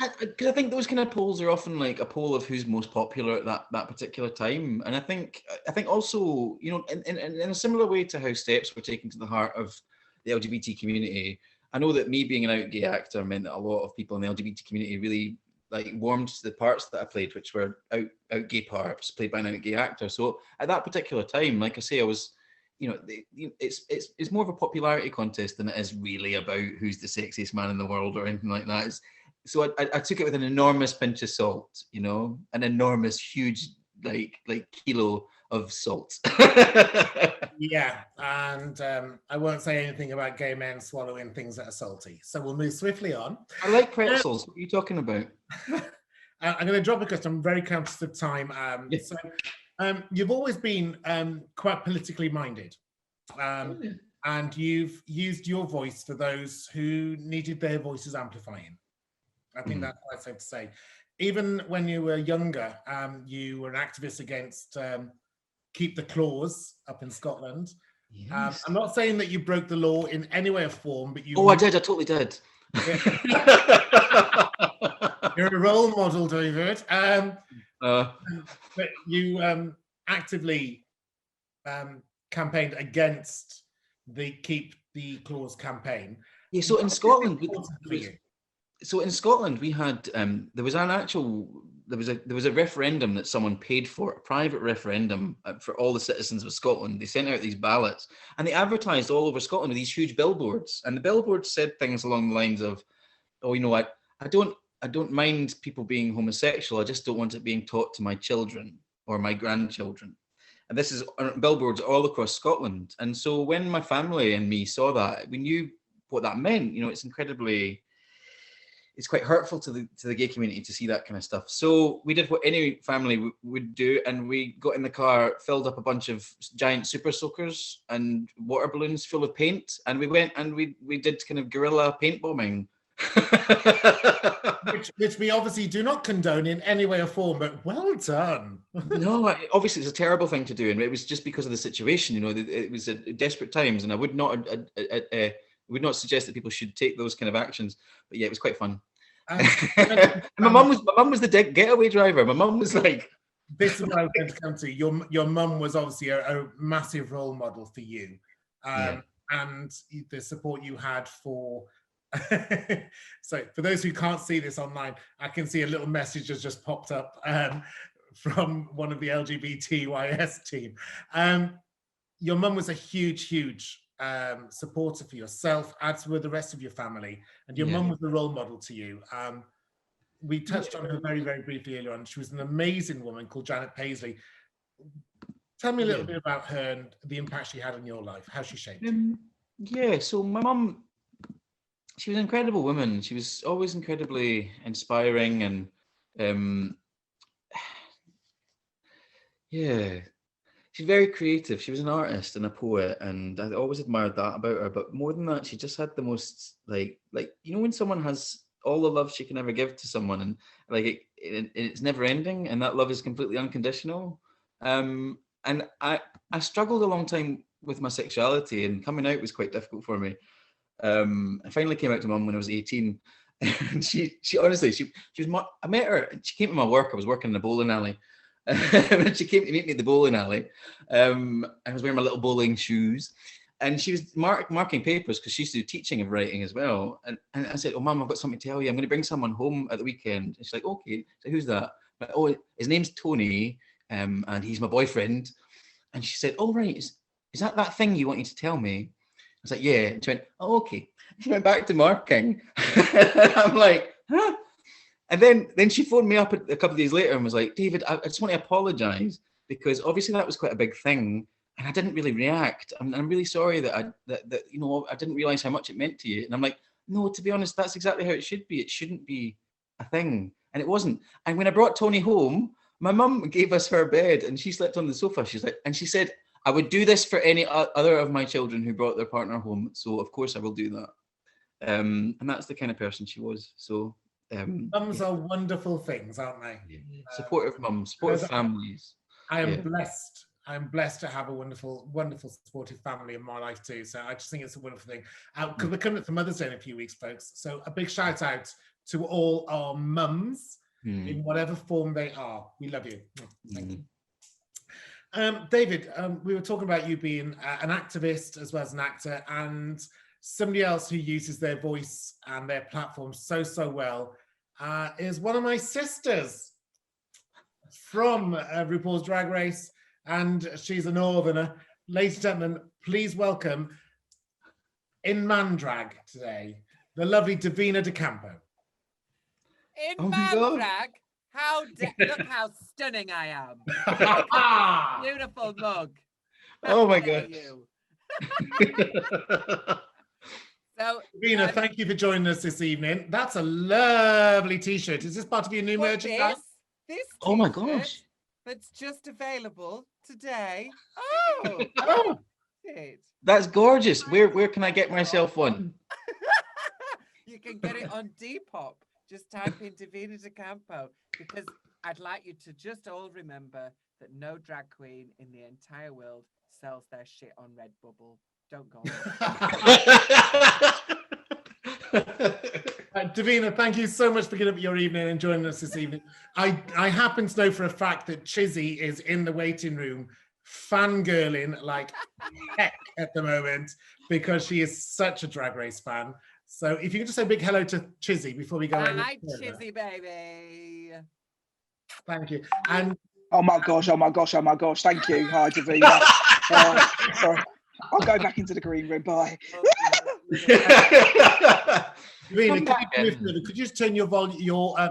think those kind of polls are often like a poll of who's most popular at that particular time. And I think also, in a similar way to how Steps were taken to the heart of the LGBT community, I know that me being an out gay actor meant that a lot of people in the LGBT community really warmed to the parts that I played, which were out gay parts played by an out gay actor. So at that particular time, like I say, I was it's more of a popularity contest than it is really about who's the sexiest man in the world or anything like that. So I took it with an enormous pinch of salt, an enormous, huge, like kilo of salt. Yeah, and I won't say anything about gay men swallowing things that are salty. So we'll move swiftly on. I like pretzels. What are you talking about? I'm going to drop a question. I'm very conscious of time. Yes. So you've always been quite politically minded, and you've used your voice for those who needed their voices amplifying. I think that's quite safe to say. Even when you were younger, you were an activist against Keep the Clause up in Scotland. Yes. I'm not saying that you broke the law in any way or form, but you... Oh, I did. I totally did. You're a role model, David. But you actively campaigned against the Keep the Clause campaign. Yeah, so in Scotland... we had there was a referendum that someone paid for, a private referendum for all the citizens of Scotland. They sent out these ballots and they advertised all over Scotland with these huge billboards, and the billboards said things along the lines of, oh, I don't mind people being homosexual, I just don't want it being taught to my children or my grandchildren. And this is billboards all across Scotland. And so when my family and me saw that, we knew what that meant. It's quite hurtful to the gay community to see that kind of stuff. So we did what any family would do, and we got in the car, filled up a bunch of giant super soakers and water balloons full of paint, and we went and we did kind of guerrilla paint bombing. which we obviously do not condone in any way or form, but well done. No, obviously it's a terrible thing to do, and it was just because of the situation. It was at desperate times, and I would not suggest that people should take those kind of actions. But yeah, it was quite fun. My mum was the getaway driver. My mum was like, this is what I was going to come to. Your mum was obviously a massive role model for you, and the support you had for. So for those who can't see this online, I can see a little message has just popped up from one of the LGBTYS team. Your mum was a huge supporter for yourself, as were the rest of your family, and your mum was a role model to you. We touched on her very, very briefly earlier on. She was an amazing woman called David Paisley. Tell me a little bit about her and the impact she had on your life, how she shaped you. So my mum, she was an incredible woman. She was always incredibly inspiring, and she's very creative. She was an artist and a poet, and I always admired that about her. But more than that, she just had the most like when someone has all the love she can ever give to someone, and it's never ending, and that love is completely unconditional. And I struggled a long time with my sexuality, and coming out was quite difficult for me. I finally came out to mum when I was 18, and she honestly, she was I met her, and she came to my work. I was working in a bowling alley. And she came to meet me at the bowling alley. I was wearing my little bowling shoes, and she was marking papers because she used to do teaching of writing as well. And I said, "Oh, Mum, I've got something to tell you. I'm going to bring someone home at the weekend." And she's like, "Okay." So who's that? Like, "Oh, his name's Tony, and he's my boyfriend." And she said, "Oh, right. Is that thing you want you to tell me?" I was like, "Yeah." And she went, "Oh, okay." She went back to marking. I'm like, "Huh?" And then she phoned me up a couple of days later and was like, "David, I just want to apologise, because obviously that was quite a big thing, and I didn't really react. I'm really sorry that I didn't realise how much it meant to you." And I'm like, "No, to be honest, that's exactly how it should be. It shouldn't be a thing." And it wasn't. And when I brought Tony home, my mum gave us her bed, and she slept on the sofa. She said, "I would do this for any other of my children who brought their partner home. So of course I will do that." And that's the kind of person she was. So. Mums are wonderful things, aren't they? Supportive mums, supportive families. I am blessed. I'm blessed to have a wonderful, wonderful supportive family in my life too. So I just think it's a wonderful thing. Because we're coming up to Mother's Day in a few weeks, folks. So a big shout out to all our mums in whatever form they are. We love you. Thank you. David, we were talking about you being an activist as well as an actor, and somebody else who uses their voice and their platform so well is one of my sisters from RuPaul's Drag Race, and she's a northerner. ladies and gentlemen, please welcome in man drag today, the lovely Divina De Campo. In Oh my man God. drag? Look how stunning I am. Beautiful mug. Oh my dare God. you. So, Divina, thank you for joining us this evening. That's a lovely t-shirt. Is this part of your new merchandise? This Oh my t-shirt gosh. that's just available today. Oh, It. That's gorgeous. Where can I get myself one? You can get it on Depop. Just type in Divina De Campo, because I'd like you to just all remember that no drag queen in the entire world sells their shit on Redbubble. Don't go on. Divina, thank you so much for getting up your evening and joining us this evening. I happen to know for a fact that Chizzy is in the waiting room fangirling like heck at the moment because she is such a Drag Race fan. So if you can just say a big hello to Chizzy before we go. Hi, Chizzy baby. Thank you. And Oh my gosh, oh my gosh, oh my gosh. Thank you. Hi, Davina. Sorry. I'll go back into the green room. Bye. Divina, could you just turn your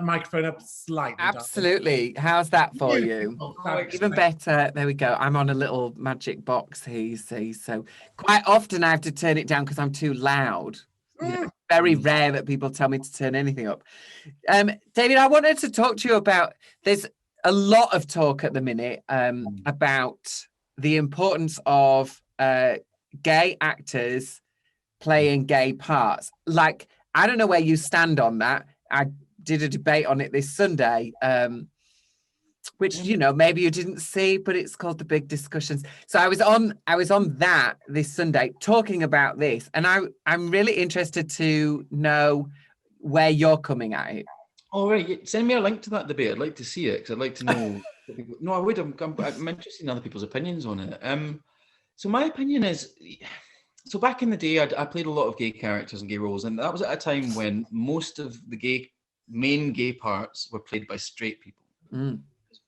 microphone up slightly? Absolutely. How's that for you? Oh, Even better. There we go. I'm on a little magic box here, you see. So quite often I have to turn it down because I'm too loud. You know, it's very rare that people tell me to turn anything up. David, I wanted to talk to you about, there's a lot of talk at the minute about the importance of gay actors playing gay parts. Like, I don't know where you stand on that. I did a debate on it this Sunday, which, you know, maybe you didn't see, but it's called The Big Discussions. So I was on that this Sunday talking about this, and I'm really interested to know where you're coming at it. All right, send me a link to that debate. I'd like to see it because I'd like to know. No, I would. I'm interested in other people's opinions on it. So my opinion is, so back in the day, I played a lot of gay characters and gay roles, and that was at a time when most of the main gay parts were played by straight people.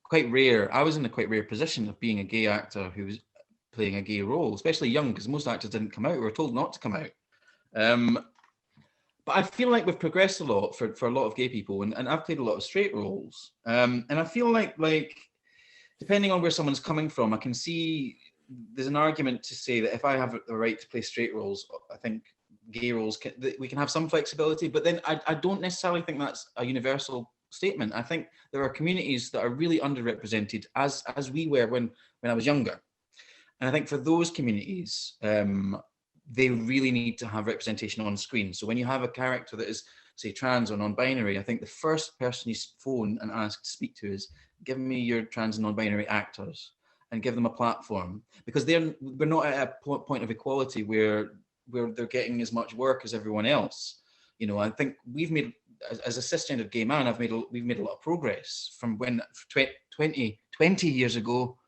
Quite rare. I was in a quite rare position of being a gay actor who was playing a gay role, especially young, because most actors didn't come out. We were told not to come out. But I feel like we've progressed a lot for a lot of gay people, and I've played a lot of straight roles. And I feel like depending on where someone's coming from, I can see there's an argument to say that if I have the right to play straight roles, I think gay roles we can have some flexibility. But then I don't necessarily think that's a universal statement. I think there are communities that are really underrepresented, as we were when I was younger. And I think for those communities, they really need to have representation on screen. So when you have a character that is, say, trans or non-binary, I think the first person you phone and ask to speak to is, give me your trans and non-binary actors and give them a platform, because we're not at a point of equality where they're getting as much work as everyone else. You know, I think we've made, as a cisgendered gay man, we've made a lot of progress from when 20 years ago,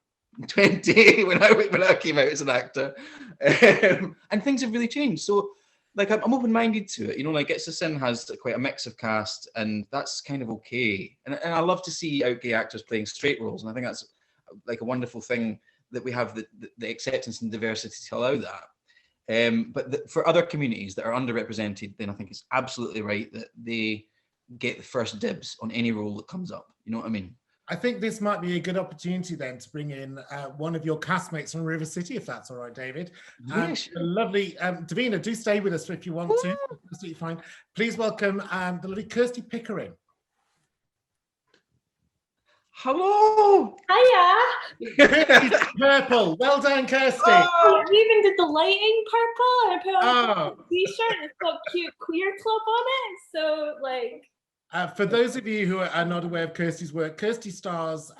when I came out as an actor, and things have really changed. So, like, I'm open-minded to it. You know, like, It's a Sin has quite a mix of cast, and that's kind of okay. And I love to see out gay actors playing straight roles, and I think that's like a wonderful thing that we have the acceptance and diversity to allow that. But for other communities that are underrepresented, then I think it's absolutely right that they get the first dibs on any role that comes up. You know what I mean? I think this might be a good opportunity then to bring in one of your castmates from River City, if that's all right, David. Yes. The lovely Davina, do stay with us if you want to. Absolutely fine. Please welcome the lovely Kirsty Pickering. Hello. Hiya. Purple. Well done, Kirsty. Oh, you even did the lighting purple, and I put on a t-shirt and it's got cute queer club on it. So, like. For those of you who are not aware of Kirsty's work, Kirsty stars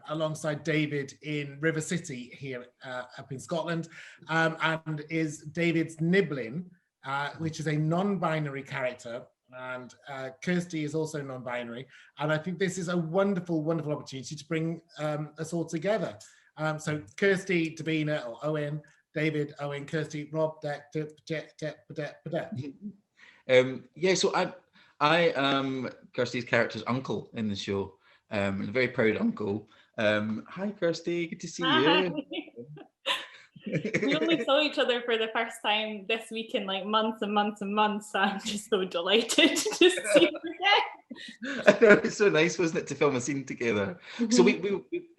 alongside David in River City here up in Scotland, and is David's Niblin, which is a non-binary character. And Kirsty is also non-binary. And I think this is a wonderful, wonderful opportunity to bring us all together. So Kirsty, Davina, or Owen, David, Owen, Kirsty, Rob, yeah, so I am Kirsty's character's uncle in the show. A very proud uncle. Hi, Kirsty. Good to see you. we only saw each other for the first time this week in like months and months and months. So I'm just so delighted to see you again. I know, it's so nice, wasn't it, to film a scene together? So we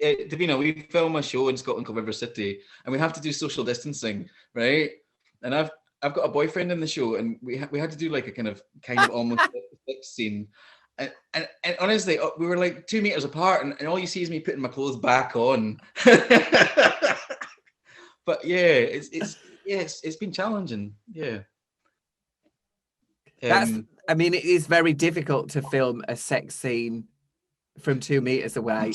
Davina, we film a show in Scotland called River City, and we have to do social distancing, right? And I've got a boyfriend in the show, and we had to do like a kind of almost sex scene. And honestly, we were like 2 meters apart, and all you see is me putting my clothes back on. But yeah, it's been challenging. Yeah. I mean, it is very difficult to film a sex scene from 2 meters away,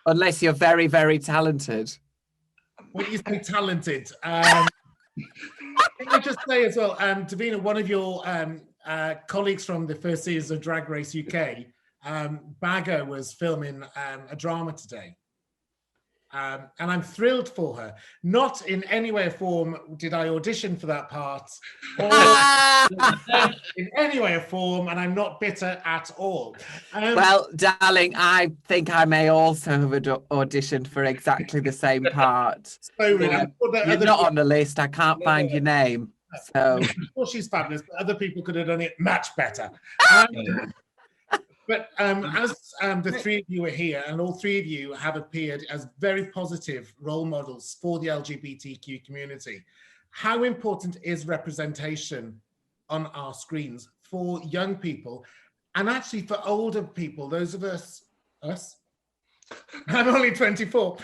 unless you're very, very talented. When you say talented, can I just say as well, Davina, one of your colleagues from the first season of Drag Race UK, Bagger, was filming a drama today. And I'm thrilled for her. Not in any way or form did I audition for that part, or in any way or form, and I'm not bitter at all. Well, darling, I think I may also have auditioned for exactly the same part. So really, you're not on the list. I can't find your name. So, well, she's fabulous, but other people could have done it much better. But as the three of you are here, and all three of you have appeared as very positive role models for the LGBTQ community, how important is representation on our screens for young people, and actually for older people, those of us, I'm only 24,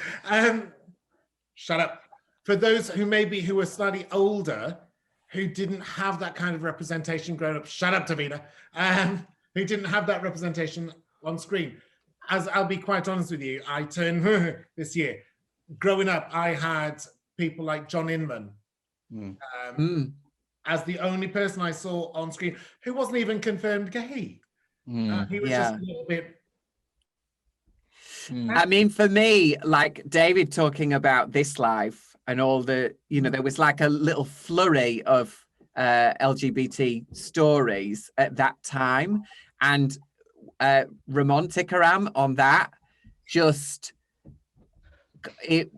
shut up, for those who are slightly older, who didn't have that kind of representation growing up, shut up, Davina, who didn't have that representation on screen. As I'll be quite honest with you, I turned this year. Growing up, I had people like John Inman as the only person I saw on screen who wasn't even confirmed gay. He was just a little bit... I mean, for me, like David talking about this life and all the, there was like a little flurry of LGBT stories at that time, and Romanticaram on that, just it,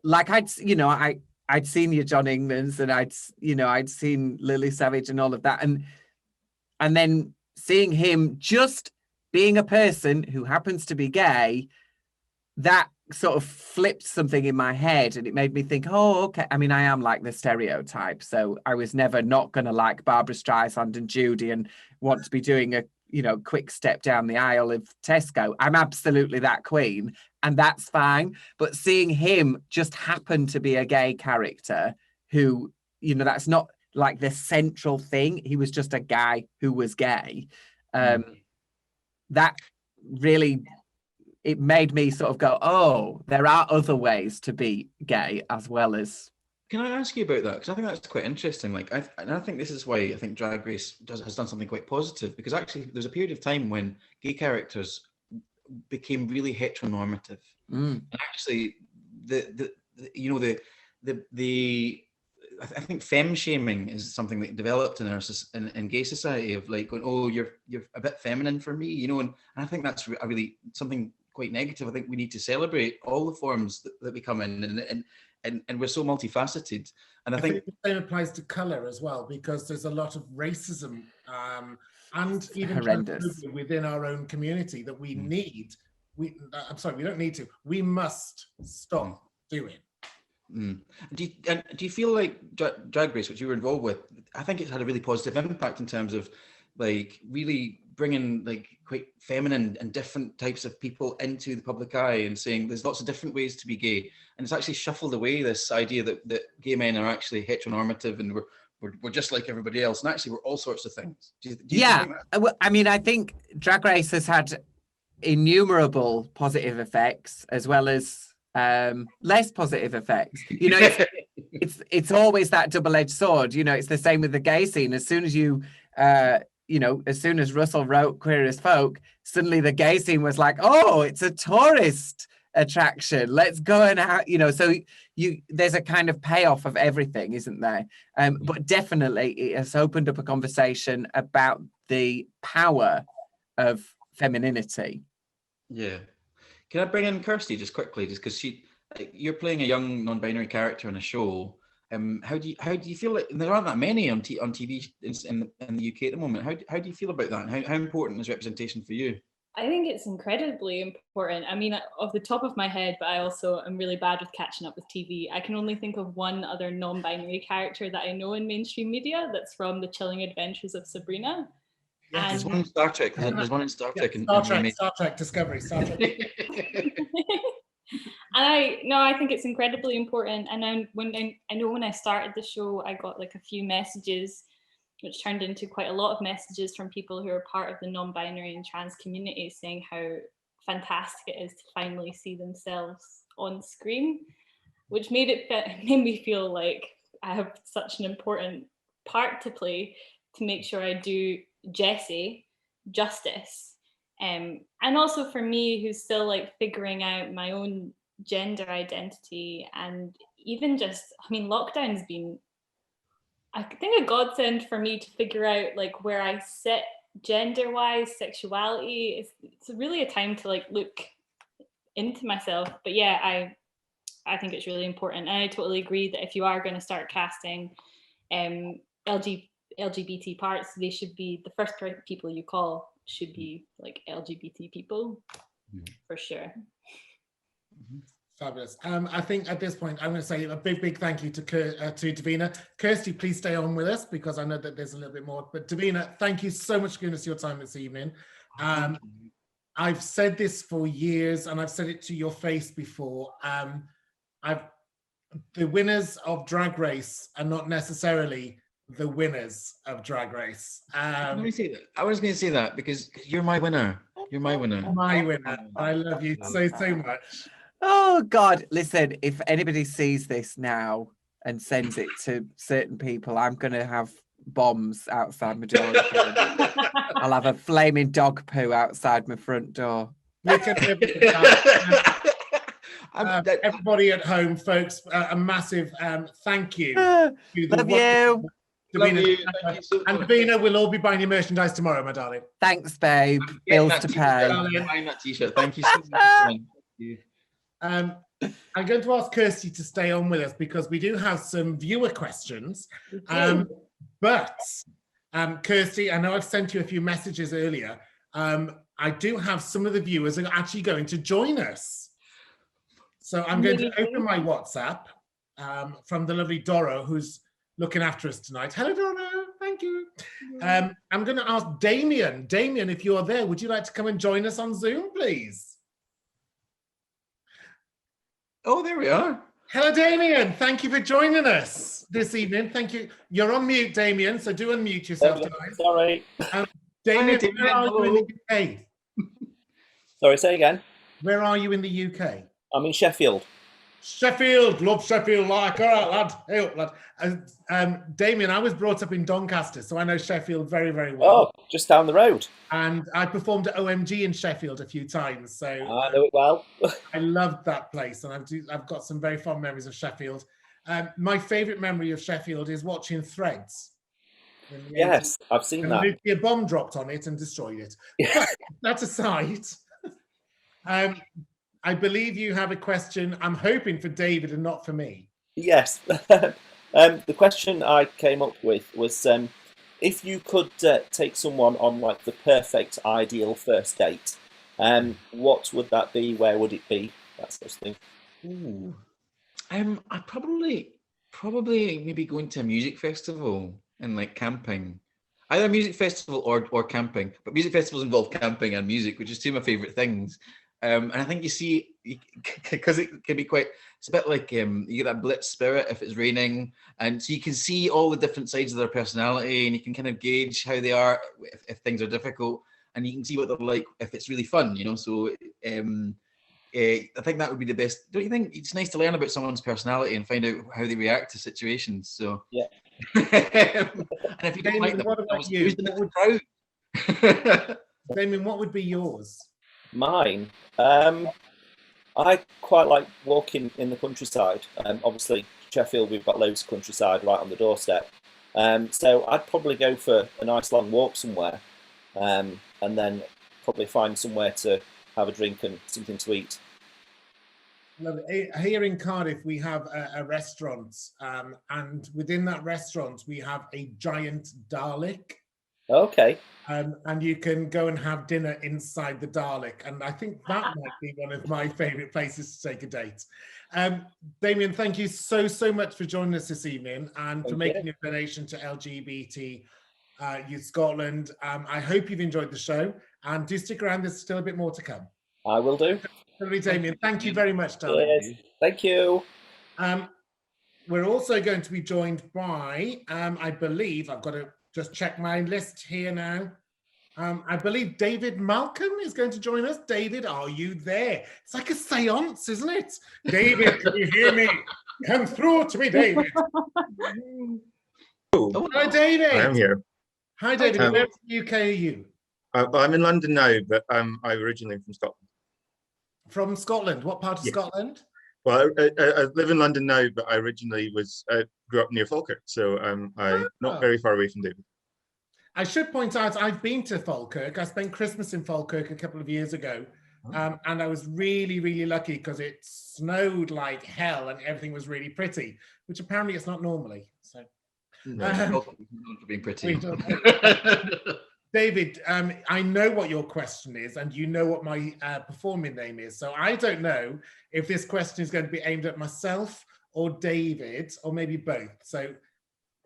like I'd seen your John Ingmans, and I'd seen Lily Savage and all of that, and then seeing him just being a person who happens to be gay, that sort of flipped something in my head, and it made me think, oh, okay. I mean, I am like the stereotype, so I was never not going to like Barbara Streisand and Judy and want to be doing a quick step down the aisle of Tesco. I'm absolutely that queen, and that's fine. But seeing him just happen to be a gay character who, that's not like the central thing. He was just a guy who was gay. That really... it made me sort of go, oh, there are other ways to be gay as well as... Can I ask you about that? Because I think that's quite interesting. Like, I think this is why I think Drag Race has done something quite positive, because actually there's a period of time when gay characters became really heteronormative. And actually, I think femme shaming is something that developed in in gay society, of like going, oh, you're a bit feminine for me, and I think that's really something quite negative. I think we need to celebrate all the forms that we come in, and we're so multifaceted. And I think the same applies to colour as well, because there's a lot of racism and even transphobia within our own community that we need. We don't need to. We must stop doing. Do you feel like Drag Race, which you were involved with, I think it's had a really positive impact in terms of like really bringing like quite feminine and different types of people into the public eye, and saying there's lots of different ways to be gay, and it's actually shuffled away this idea that gay men are actually heteronormative and we're just like everybody else, and actually we're all sorts of things. Do you think that? I mean, I think Drag Race has had innumerable positive effects as well as less positive effects. It's always that double-edged sword. It's the same with the gay scene. As soon as as soon as Russell wrote Queer as Folk, suddenly the gay scene was like, oh, it's a tourist attraction, let's go and so there's a kind of payoff of everything, isn't there? But definitely it has opened up a conversation about the power of femininity. Yeah. Can I bring in Kirsty just quickly, just because you're playing a young non-binary character in a show. How do you feel like there aren't that many on TV in the UK at the moment? How do you feel about that? And how important is representation for you? I think it's incredibly important. I mean, off the top of my head, but I also am really bad with catching up with TV. I can only think of one other non-binary character that I know in mainstream media that's from The Chilling Adventures of Sabrina. Yeah, there's one in Star Trek. There's one in Star Trek. Star Trek Discovery. Star Trek. And I think it's incredibly important. And then when I started the show, I got like a few messages, which turned into quite a lot of messages from people who are part of the non-binary and trans community, saying how fantastic it is to finally see themselves on screen, which made me feel like I have such an important part to play to make sure I do Jessie justice. And also for me, who's still like figuring out my own gender identity, and even just, I mean, lockdown's been, I think, a godsend for me to figure out like where I sit gender-wise, sexuality. It's really a time to like look into myself. But yeah, I think it's really important, and I totally agree that if you are going to start casting LGBT parts, they should be, the first people you call should be like LGBT people, for sure. Fabulous. I think at this point, I'm going to say a big thank you to Divina. Kirsty, please stay on with us because I know that there's a little bit more. But Divina, thank you so much for giving us your time this evening. I've said this for years, and I've said it to your face before. The winners of Drag Race are not necessarily the winners of Drag Race. I was going to say that because you're my winner. You're my winner. My winner. I love you so much. Oh God, listen, if anybody sees this now and sends it to certain people, I'm going to have bombs outside my door again. I'll have a flaming dog poo outside my front door. Everybody at home, folks, a massive thank you. Love you. Davina, and Davina, we'll all be buying your merchandise tomorrow, my darling. Thanks, babe. Bills to pay. Buying that t-shirt. Thank you so much. Thank you. I'm going to ask Kirsty to stay on with us because we do have some viewer questions. But Kirsty, I know I've sent you a few messages earlier. I do have some of the viewers are actually going to join us. So I'm going to open my WhatsApp from the lovely Doro, who's looking after us tonight. Hello, Doro. Thank you. I'm going to ask Damien. Damien, if you're there, would you like to come and join us on Zoom, please? Oh, there we are. Hello, Damien. Thank you for joining us this evening. Thank you. You're on mute, Damien, so do unmute yourself tonight. Sorry. Damien, where are you in the UK? Sorry, say again. Where are you in the UK? I'm in Sheffield. Sheffield, love Sheffield like, all right, lad. Hey up, lad. Damien, I was brought up in Doncaster, so I know Sheffield very, very well. Oh, just down the road. And I performed at OMG in Sheffield a few times, so I know it well. I loved that place, and I've got some very fond memories of Sheffield. My favourite memory of Sheffield is watching Threads. Yes, I've seen that. A nuclear bomb dropped on it and destroyed it. But that's aside. I believe you have a question. I'm hoping for David and not for me. Yes. The question I came up with was if you could take someone on like the perfect ideal first date, what would that be? Where would it be? That sort of thing. Ooh. I probably maybe going to a music festival and like camping. Either a music festival or camping. But music festivals involve camping and music, which is two of my favourite things. And I think you see, because it can be quite, it's a bit like you get that blitz spirit if it's raining. And so you can see all the different sides of their personality and you can kind of gauge how they are if things are difficult. And you can see what they're like if it's really fun, you know. So I think that would be the best. Don't you think it's nice to learn about someone's personality and find out how they react to situations? So yeah. And if you don't like them, what about you? Damien, what would be yours? Mine, I quite like walking in the countryside. Obviously, Sheffield, we've got loads of countryside right on the doorstep. So I'd probably go for a nice long walk somewhere, and then probably find somewhere to have a drink and something to eat. Lovely. Here in Cardiff, we have a restaurant, and within that restaurant, we have a giant Dalek. Okay. And you can go and have dinner inside the Dalek. And I think that might be one of my favourite places to take a date. Damien, thank you so much for joining us this evening and for making a donation to LGBT Youth Scotland. I hope you've enjoyed the show, and do stick around, there's still a bit more to come. I will do. Damien, thank you very much, darling. Yes. Thank you. We're also going to be joined by, I believe, I've got to just check my list here now. I believe David Malcolm is going to join us. David, are you there? It's like a seance, isn't it? David, can you hear me? Come through to me, David. Hi, David. I am here. Hi, David. Where in the UK are you? I'm in London now, but I'm originally from Scotland. From Scotland? What part of Scotland? Well, I live in London now, but I originally grew up near Falkirk, so I'm not very far away from David. I should point out, I've been to Falkirk. I spent Christmas in Falkirk a couple of years ago, and I was really, really lucky because it snowed like hell and everything was really pretty, which apparently it's not normally. So, known for being pretty. David, I know what your question is, and you know what my performing name is. So I don't know if this question is going to be aimed at myself or David, or maybe both. So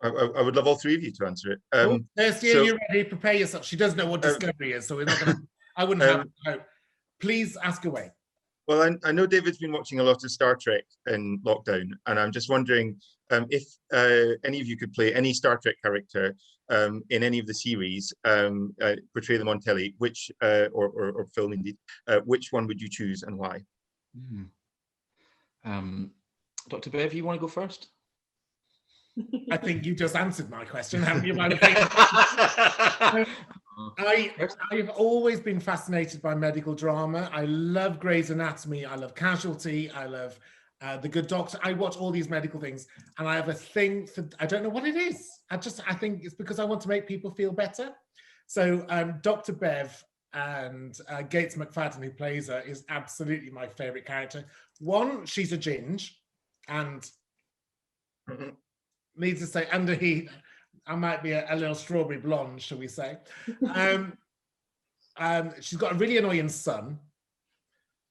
I would love all three of you to answer it. Kirsty, are you ready? Prepare yourself. She does know what Discovery is, so we're not going to. I wouldn't have hope. Please ask away. Well, I know David's been watching a lot of Star Trek in lockdown, and I'm just wondering if any of you could play any Star Trek character in any of the series, portray them on telly, which or film indeed, which one would you choose and why? Dr. Bev, you want to go first? I think you just answered my question, haven't you? I've always been fascinated by medical drama. I love Grey's Anatomy. I love Casualty. I love The Good Doctor. I watch all these medical things, and I have a thing for, I don't know what it is. I think it's because I want to make people feel better. So Dr. Bev and Gates McFadden, who plays her, is absolutely my favorite character. One, she's a ginge, and needs to say, under heat, I might be a little strawberry blonde, shall we say. She's got a really annoying son,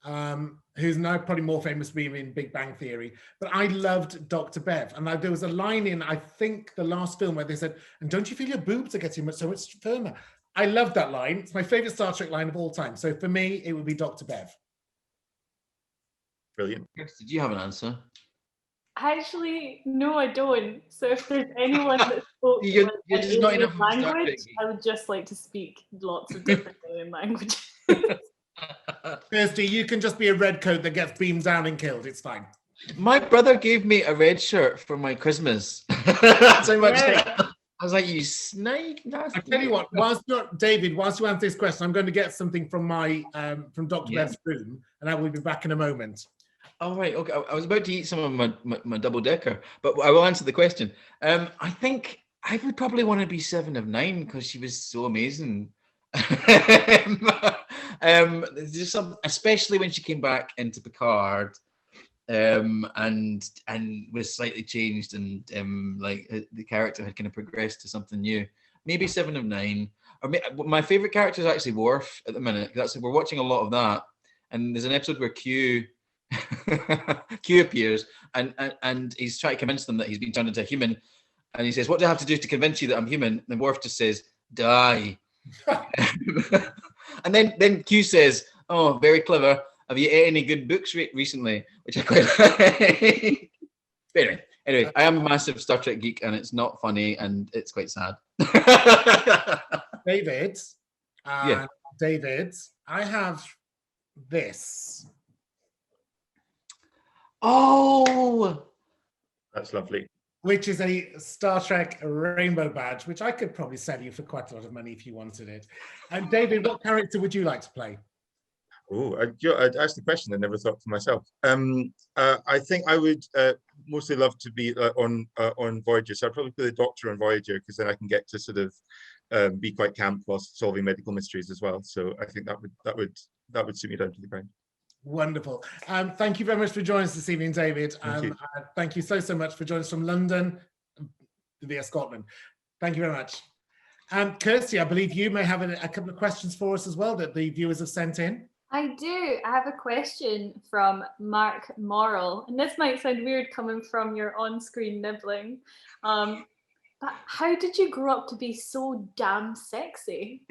who's now probably more famous for being in Big Bang Theory. But I loved Dr. Bev. And there was a line in, I think, the last film where they said, and don't you feel your boobs are getting so much firmer? I love that line. It's my favorite Star Trek line of all time. So for me, it would be Dr. Bev. Brilliant. Did you have an answer? Actually, no, I don't. So if there's anyone that spoke you're just not enough language, I would just like to speak lots of different alien languages. Kirsty, you can just be a red coat that gets beamed down and killed. It's fine. My brother gave me a red shirt for my Christmas. That's how much I was like, you snake. I tell you what, David, whilst you answer this question, I'm going to get something from my from Dr. Bev's room, and I will be back in a moment. All right, okay. I was about to eat some of my double decker, but I will answer the question. I think I would probably want to be 7 of 9 because she was so amazing. There's just some, especially when she came back into Picard, and was slightly changed, and like the character had kind of progressed to something new. Maybe 7 of 9. Or my favorite character is actually Worf at the minute. We're watching a lot of that, and there's an episode where Q appears, and he's trying to convince them that he's been turned into a human, and he says, "What do I have to do to convince you that I'm human?" And Worf just says, "Die." And then Q says, "Oh, very clever. Have you ate any good books recently?" Which I quite like. Anyway, I am a massive Star Trek geek, and it's not funny, and it's quite sad. David, I have this. Oh, that's lovely. Which is a Star Trek rainbow badge, which I could probably sell you for quite a lot of money if you wanted it. And David, what character would you like to play? Oh, I'd asked the question. I never thought for myself. I think I would mostly love to be on Voyager. So I'd probably play the Doctor on Voyager, because then I can get to sort of be quite camp whilst solving medical mysteries as well. So I think that would suit me down to the ground. Wonderful. Thank you very much for joining us this evening, David. Thank you so much for joining us from London via Scotland. Thank you very much. Kirsty, I believe you may have a couple of questions for us as well that the viewers have sent in. I do. I have a question from Mark Morrill, and this might sound weird coming from your on-screen nibbling, but how did you grow up to be so damn sexy?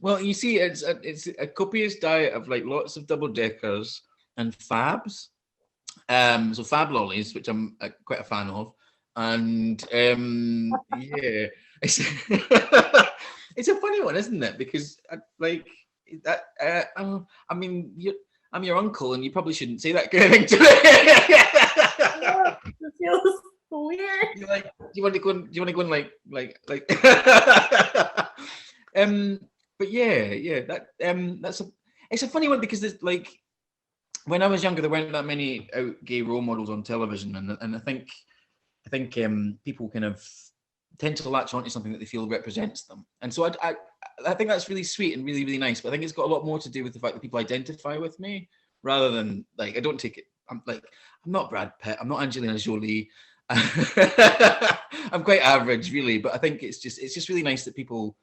Well, you see, it's a copious diet of like lots of double deckers and fabs. So fab lollies, which I'm quite a fan of, and yeah, it's it's a funny one, isn't it? Because like that, I mean, I'm your uncle, and you probably shouldn't say that kind of thing to me. It feels weird. You're like, do you want to go and like but yeah, it's a funny one because there's like, when I was younger, there weren't that many gay role models on television, and I think people kind of tend to latch onto something that they feel represents them, and so I think that's really sweet and really, really nice. But I think it's got a lot more to do with the fact that people identify with me rather than like, I don't take it. I'm not Brad Pitt. I'm not Angelina Jolie. I'm quite average, really. But I think it's just really nice that people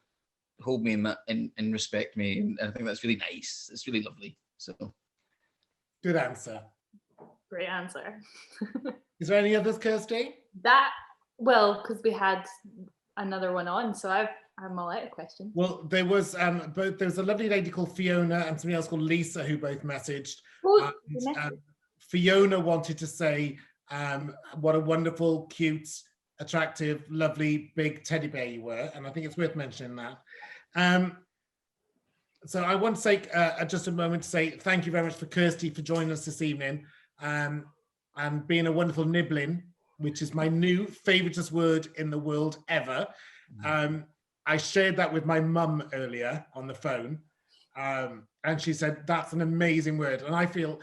hold me in that and respect me, and I think that's really nice. It's really lovely. So. Good answer. Great answer. Is there any others, Kirsty? Because we had another one on, so I'm all out of questions. Well, there was a lovely lady called Fiona and somebody else called Lisa who both messaged. Fiona wanted to say what a wonderful, cute, attractive, lovely, big teddy bear you were, and I think it's worth mentioning that. So I want to take just a moment to say thank you very much for Kirsty for joining us this evening, and being a wonderful nibbling, which is my new favouriteest word in the world ever. I shared that with my mum earlier on the phone, and she said that's an amazing word. And I feel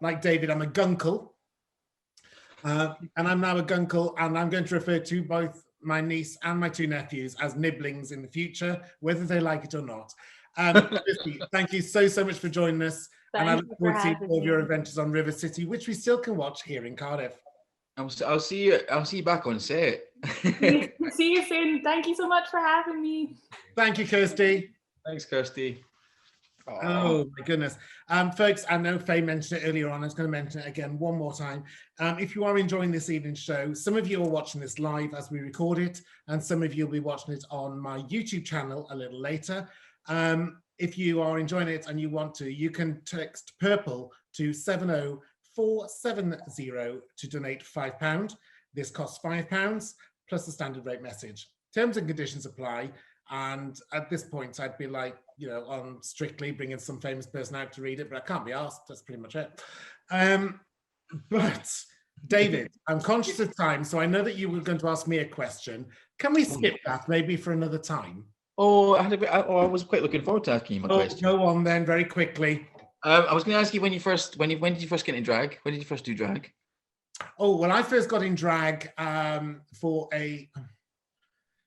like David, I'm a gunkle, and I'm now a gunkle, and I'm going to refer to both my niece and my two nephews as nibblings in the future, whether they like it or not. Kirsty, thank you so much for joining us, and I look forward to seeing all of your adventures on River City, which we still can watch here in Cardiff. I'll see you back on set. See you soon. Thank you so much for having me. Thank you, Kirsty. Thanks, Kirsty. Oh my goodness. Folks, I know Faye mentioned it earlier on. I was going to mention it again one more time. If you are enjoying this evening's show, some of you are watching this live as we record it, and some of you will be watching it on my YouTube channel a little later. If you are enjoying it and you want to, you can text PURPLE to 70470 to donate £5. This costs £5 plus the standard rate message. Terms and conditions apply. And at this point, I'd be like, on Strictly bringing some famous person out to read it, but I can't be asked. That's pretty much it. But David, I'm conscious of time, so I know that you were going to ask me a question. Can we skip that maybe for another time? Oh, I was quite looking forward to asking you my question. Go on then, very quickly. I was going to ask you when did you first get into drag? When did you first do drag? Oh, well, I first got in drag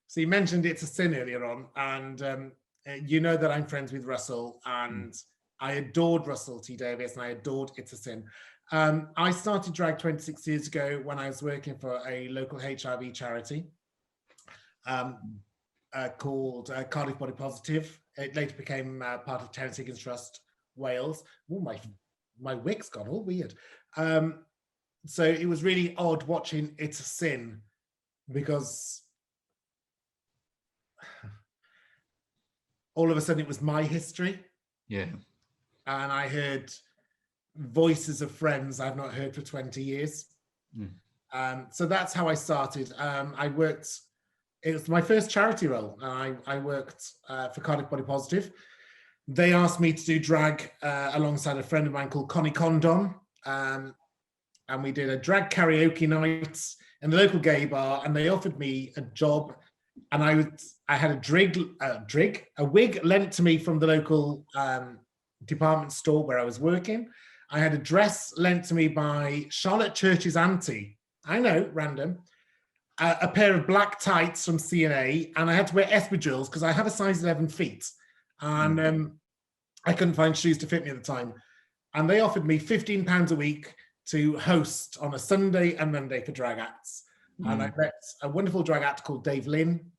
so you mentioned It's a Sin earlier on, and you know that I'm friends with Russell, and I adored Russell T Davies, and I adored It's a Sin. I started drag 26 years ago when I was working for a local HIV charity called Cardiff Body Positive. It later became part of Terence Higgins Trust Wales. Oh, my wig's gone all weird. So it was really odd watching It's a Sin, because all of a sudden it was my history. Yeah. And I heard voices of friends I've not heard for 20 years. So that's how I started. It was my first charity role. I worked for Cardiff Body Positive. They asked me to do drag alongside a friend of mine called Connie Condon. And we did a drag karaoke night in the local gay bar, and they offered me a job. And I had a wig lent to me from the local department store where I was working. I had a dress lent to me by Charlotte Church's auntie. I know, random. A pair of black tights from C&A, and I had to wear espadrilles because I have a size 11 feet. and I couldn't find shoes to fit me at the time. And they offered me £15 a week to host on a Sunday and Monday for drag acts. And I met a wonderful drag actor called Dave Lynn,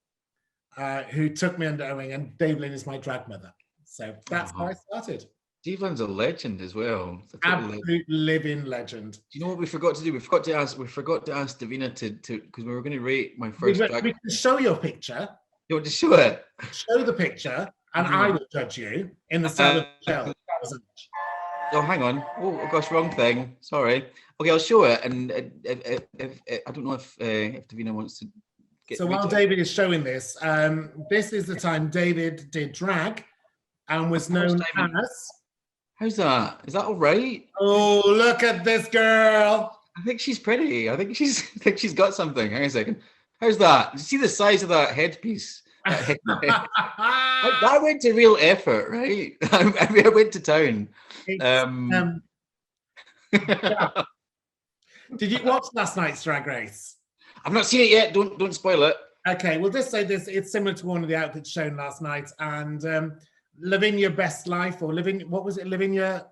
who took me under her wing, and Dave Lynn is my drag mother. So that's how I started. Dave Lynn's a legend as well. Absolute living legend. Do you know what we forgot to do? We forgot to ask Davina to because we were going to rate my first drag. We can show your picture. You want to show it? Show the picture, and I will judge you in the sound of the shell. Oh, hang on. Oh gosh, wrong thing. Sorry. Okay, I'll show it. And if I don't know if Davina wants to get. So while David is showing this, this is the time David did drag and was known as. How's that? Is that all right? Oh, look at this girl. I think she's pretty. I think she's got something. Hang on a second. How's that? You see the size of that headpiece? That went to real effort, right? I went to town. Yeah. Did you watch last night's Drag Race? I've not seen it yet. Don't spoil it. Okay, we'll just say this. It's similar to one of the outfits shown last night. And living your best life, or living, what was it? Living your...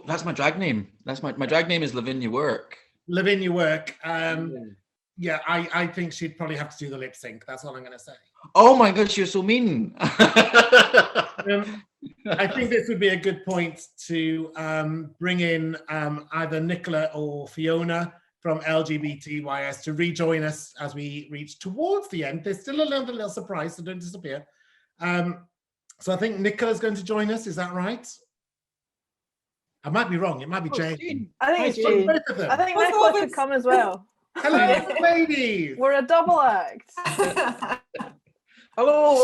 that's my drag name. That's my drag name is Living Your Work. Living Your Work. Yeah, I think she'd probably have to do the lip sync. That's all I'm going to say. Oh my gosh, you're so mean. I think this would be a good point to bring in either Nicola or Fiona from LGBTYS to rejoin us as we reach towards the end. There's still another little surprise, so don't disappear. So I think Nicola's going to join us. Is that right? I might be wrong. It might be Jane. I think it's Jane. Both of them. I think Nicola could come as well. Hello, ladies. We're a double act. Hello,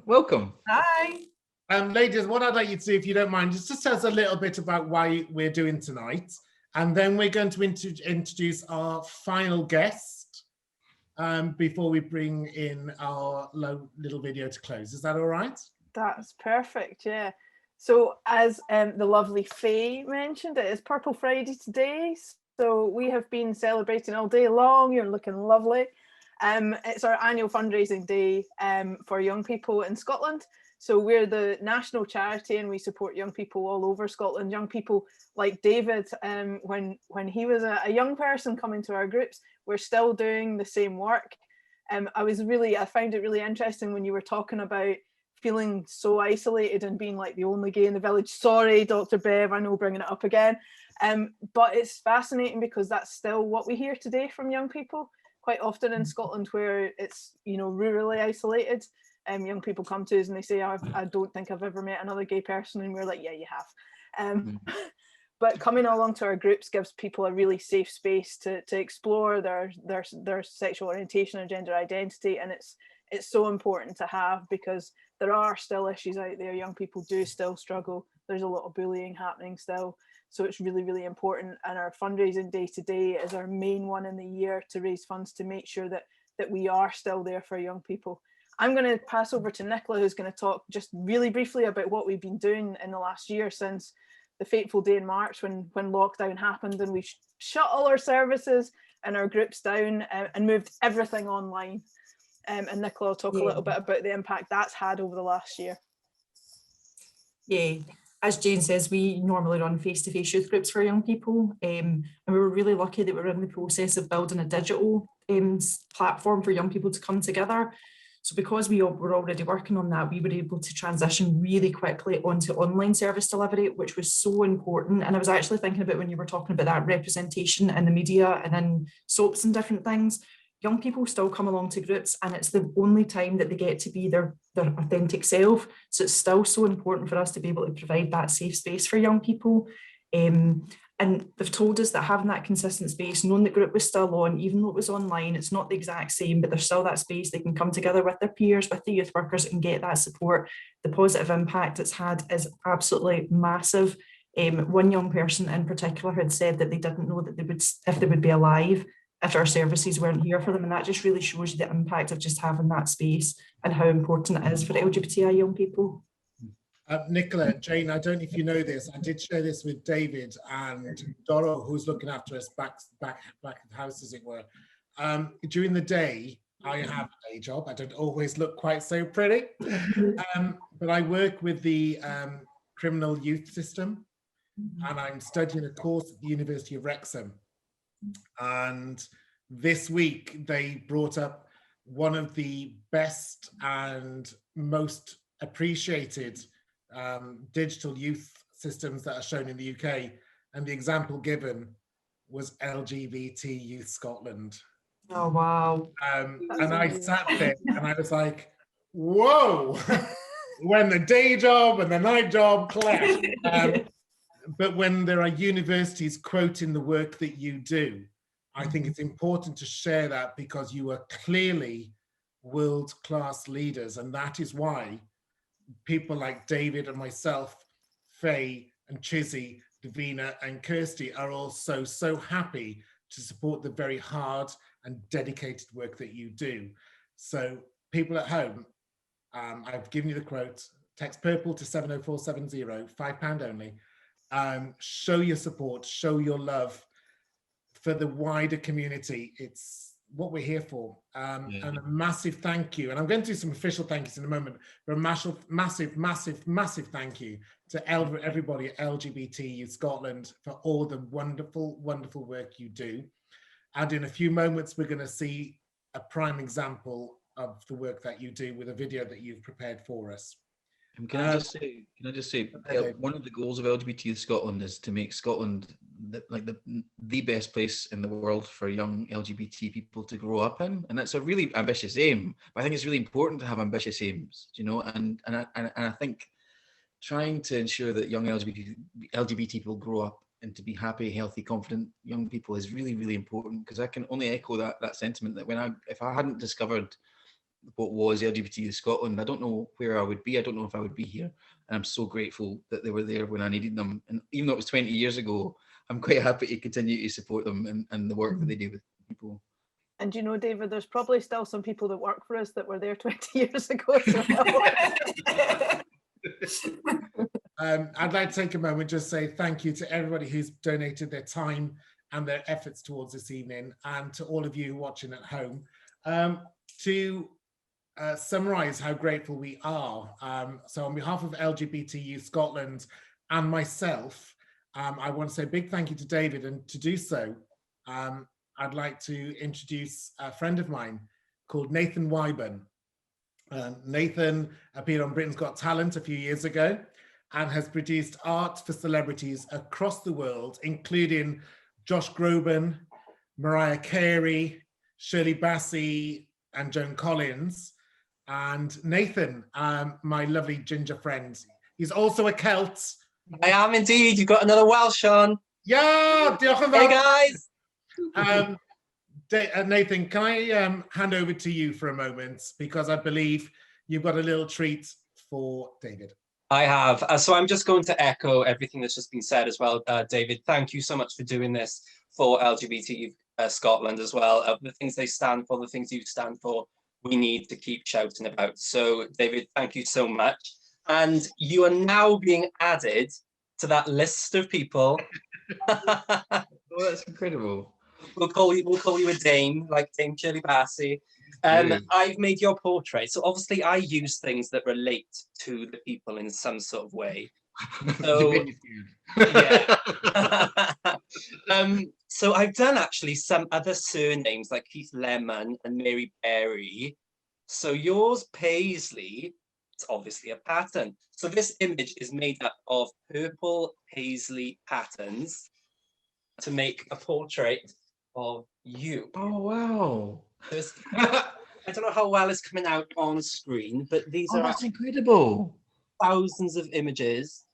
welcome. Hi. Ladies, what I'd like you to do, if you don't mind, just tell us a little bit about why we're doing tonight. And then we're going to introduce our final guest before we bring in our little video to close. Is that all right? That's perfect, yeah. So as the lovely Faye mentioned, it is Purple Friday today. So we have been celebrating all day long. You're looking lovely. It's our annual fundraising day for young people in Scotland. So we're the national charity and we support young people all over Scotland. Young people like David, when he was a young person coming to our groups, we're still doing the same work. I found it really interesting when you were talking about feeling so isolated and being like the only gay in the village. Sorry, Dr. Bev, I know bringing it up again. But it's fascinating because that's still what we hear today from young people. Quite often in Scotland where it's, rurally isolated, young people come to us and they say, I don't think I've ever met another gay person. And we're like, yeah, you have. But coming along to our groups gives people a really safe space to explore their sexual orientation and gender identity. And it's so important to have because there are still issues out there. Young people do still struggle. There's a lot of bullying happening still. So it's really, really important. And our fundraising day today is our main one in the year to raise funds to make sure that we are still there for young people. I'm going to pass over to Nicola, who's going to talk just really briefly about what we've been doing in the last year since the fateful day in March when lockdown happened and we shut all our services and our groups down and moved everything online. And Nicola will talk a little bit about the impact that's had over the last year. Yeah, as Jane says, we normally run face-to-face youth groups for young people, and we were really lucky that we were in the process of building a digital platform for young people to come together. So because we were already working on that, we were able to transition really quickly onto online service delivery, which was so important. And I was actually thinking about when you were talking about that representation in the media and in soaps and different things, young people still come along to groups and it's the only time that they get to be their authentic self. So it's still so important for us to be able to provide that safe space for young people. And they've told us that having that consistent space, knowing the group was still on, even though it was online, it's not the exact same, but there's still that space. They can come together with their peers, with the youth workers and get that support. The positive impact it's had is absolutely massive. One young person in particular had said that they didn't know that if they would be alive if our services weren't here for them. And that just really shows you the impact of just having that space and how important it is for LGBTI young people. Nicola, Jane, I don't know if you know this, I did share this with David and Doro, who's looking after us back at the house, as it were. During the day, I have a day job. I don't always look quite so pretty, but I work with the criminal youth system, and I'm studying a course at the University of Wrexham. And this week they brought up one of the best and most appreciated digital youth systems that are shown in the UK, and the example given was LGBT Youth Scotland. Oh, wow. And I sat there and I was like, whoa, when the day job and the night job clash. But when there are universities quoting the work that you do, I think it's important to share that, because you are clearly world-class leaders. And that is why people like David and myself, Faye and Chizzy, Divina and Kirsty are all so happy to support the very hard and dedicated work that you do. So people at home, I've given you the quote, text purple to 70470, £5 only. Show your support, show your love for the wider community. It's what we're here for. And a massive thank you. And I'm going to do some official thank yous in a moment, but a massive thank you to everybody at LGBT Youth Scotland for all the wonderful work you do. And in a few moments, we're going to see a prime example of the work that you do with a video that you've prepared for us. Can I just say, one of the goals of LGBT Youth Scotland is to make Scotland the best place in the world for young LGBT people to grow up in, and that's a really ambitious aim. But I think it's really important to have ambitious aims, you know, and I think trying to ensure that young LGBT people grow up and to be happy, healthy, confident young people is really important, because I can only echo that sentiment that if I hadn't discovered what was LGBT Youth Scotland, I don't know where I would be. I don't know if I would be here. And I'm so grateful that they were there when I needed them. And even though it was 20 years ago, I'm quite happy to continue to support them and the work that they do with people. And you know, David, there's probably still some people that work for us that were there 20 years ago. So. I'd like to take a moment just say thank you to everybody who's donated their time and their efforts towards this evening, and to all of you watching at home. To summarize how grateful we are. So on behalf of LGBT Youth Scotland and myself, I want to say a big thank you to David, and to do so, I'd like to introduce a friend of mine called Nathan Wyburn. Nathan appeared on Britain's Got Talent a few years ago and has produced art for celebrities across the world, including Josh Groban, Mariah Carey, Shirley Bassey, and Joan Collins. And Nathan, my lovely ginger friend, he's also a Celt. I am indeed. You've got another Welsh on. Yeah, hey guys. Nathan, can I hand over to you for a moment, because I believe you've got a little treat for David. I have. So I'm just going to echo everything that's just been said as well. David, thank you so much for doing this for LGBT Scotland as well. The things they stand for, the things you stand for, we need to keep shouting about. So David, thank you so much. And you are now being added to that list of people. Oh, that's incredible. We'll call you a Dame, like Dame Shirley Bassey. I've made your portrait. So obviously I use things that relate to the people in some sort of way. So, yeah. So I've done actually some other surnames like Keith Lemon and Mary Berry. So yours, Paisley, it's obviously a pattern. So this image is made up of purple paisley patterns to make a portrait of you. Oh, wow. I don't know how well it's coming out on screen, but these are that's incredible. Thousands of images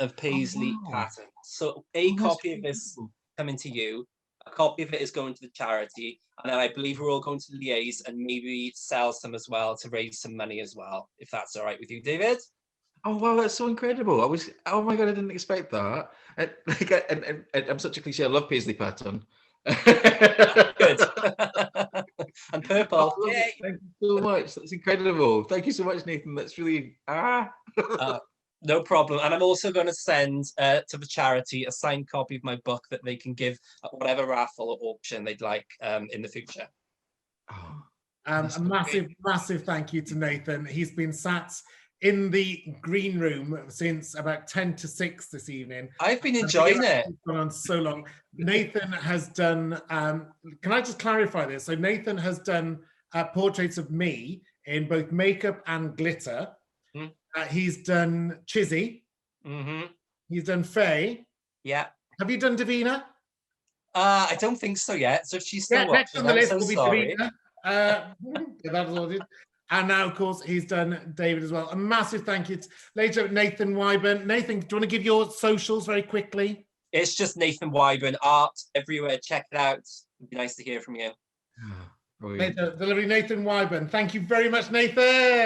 of paisley patterns. So a copy of this coming to you, a copy of it is going to the charity, and then I believe we're all going to liaise and maybe sell some as well to raise some money as well, if that's all right with you, David. Oh wow, that's so incredible. Oh my god, I didn't expect that. I'm such a cliche. I love paisley pattern. Good. And purple. Oh, thank you so much. That's incredible. Thank you so much, Nathan. That's really no problem. And I'm also going to send to the charity a signed copy of my book that they can give at whatever raffle or auction they'd like in the future. Oh, A massive thank you to Nathan. He's been sat in the green room since about 10 to 6 this evening. I've been enjoying it. It's gone on so long. Nathan has done, can I just clarify this? So Nathan has done portraits of me in both makeup and glitter. He's done Chizzy. He's done Faye. Yeah. Have you done Divina? I don't think so yet. So she's still next watching. on the list I'm will so be sorry. Divina. That was ordered. And now, of course, he's done David as well. A massive thank you to later Nathan Wyburn. Nathan, do you want to give your socials very quickly? It's just Nathan Wyburn art everywhere. Check it out. It'd be nice to hear from you. The lovely Nathan Wyburn. Thank you very much, Nathan.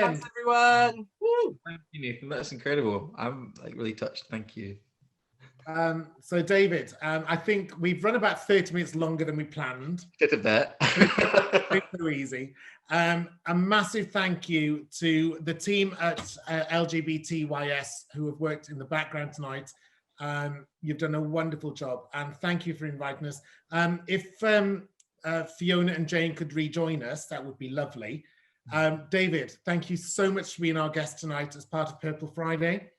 Thanks, everyone. Woo. Thank you, Nathan. That's incredible. I'm like really touched. Thank you. So David, I think we've run about 30 minutes longer than we planned. Did a bit. It's so easy. A massive thank you to the team at LGBTYS who have worked in the background tonight. You've done a wonderful job, and thank you for inviting us. If Fiona and Jane could rejoin us, that would be lovely. David, thank you so much for being our guest tonight as part of Purple Friday.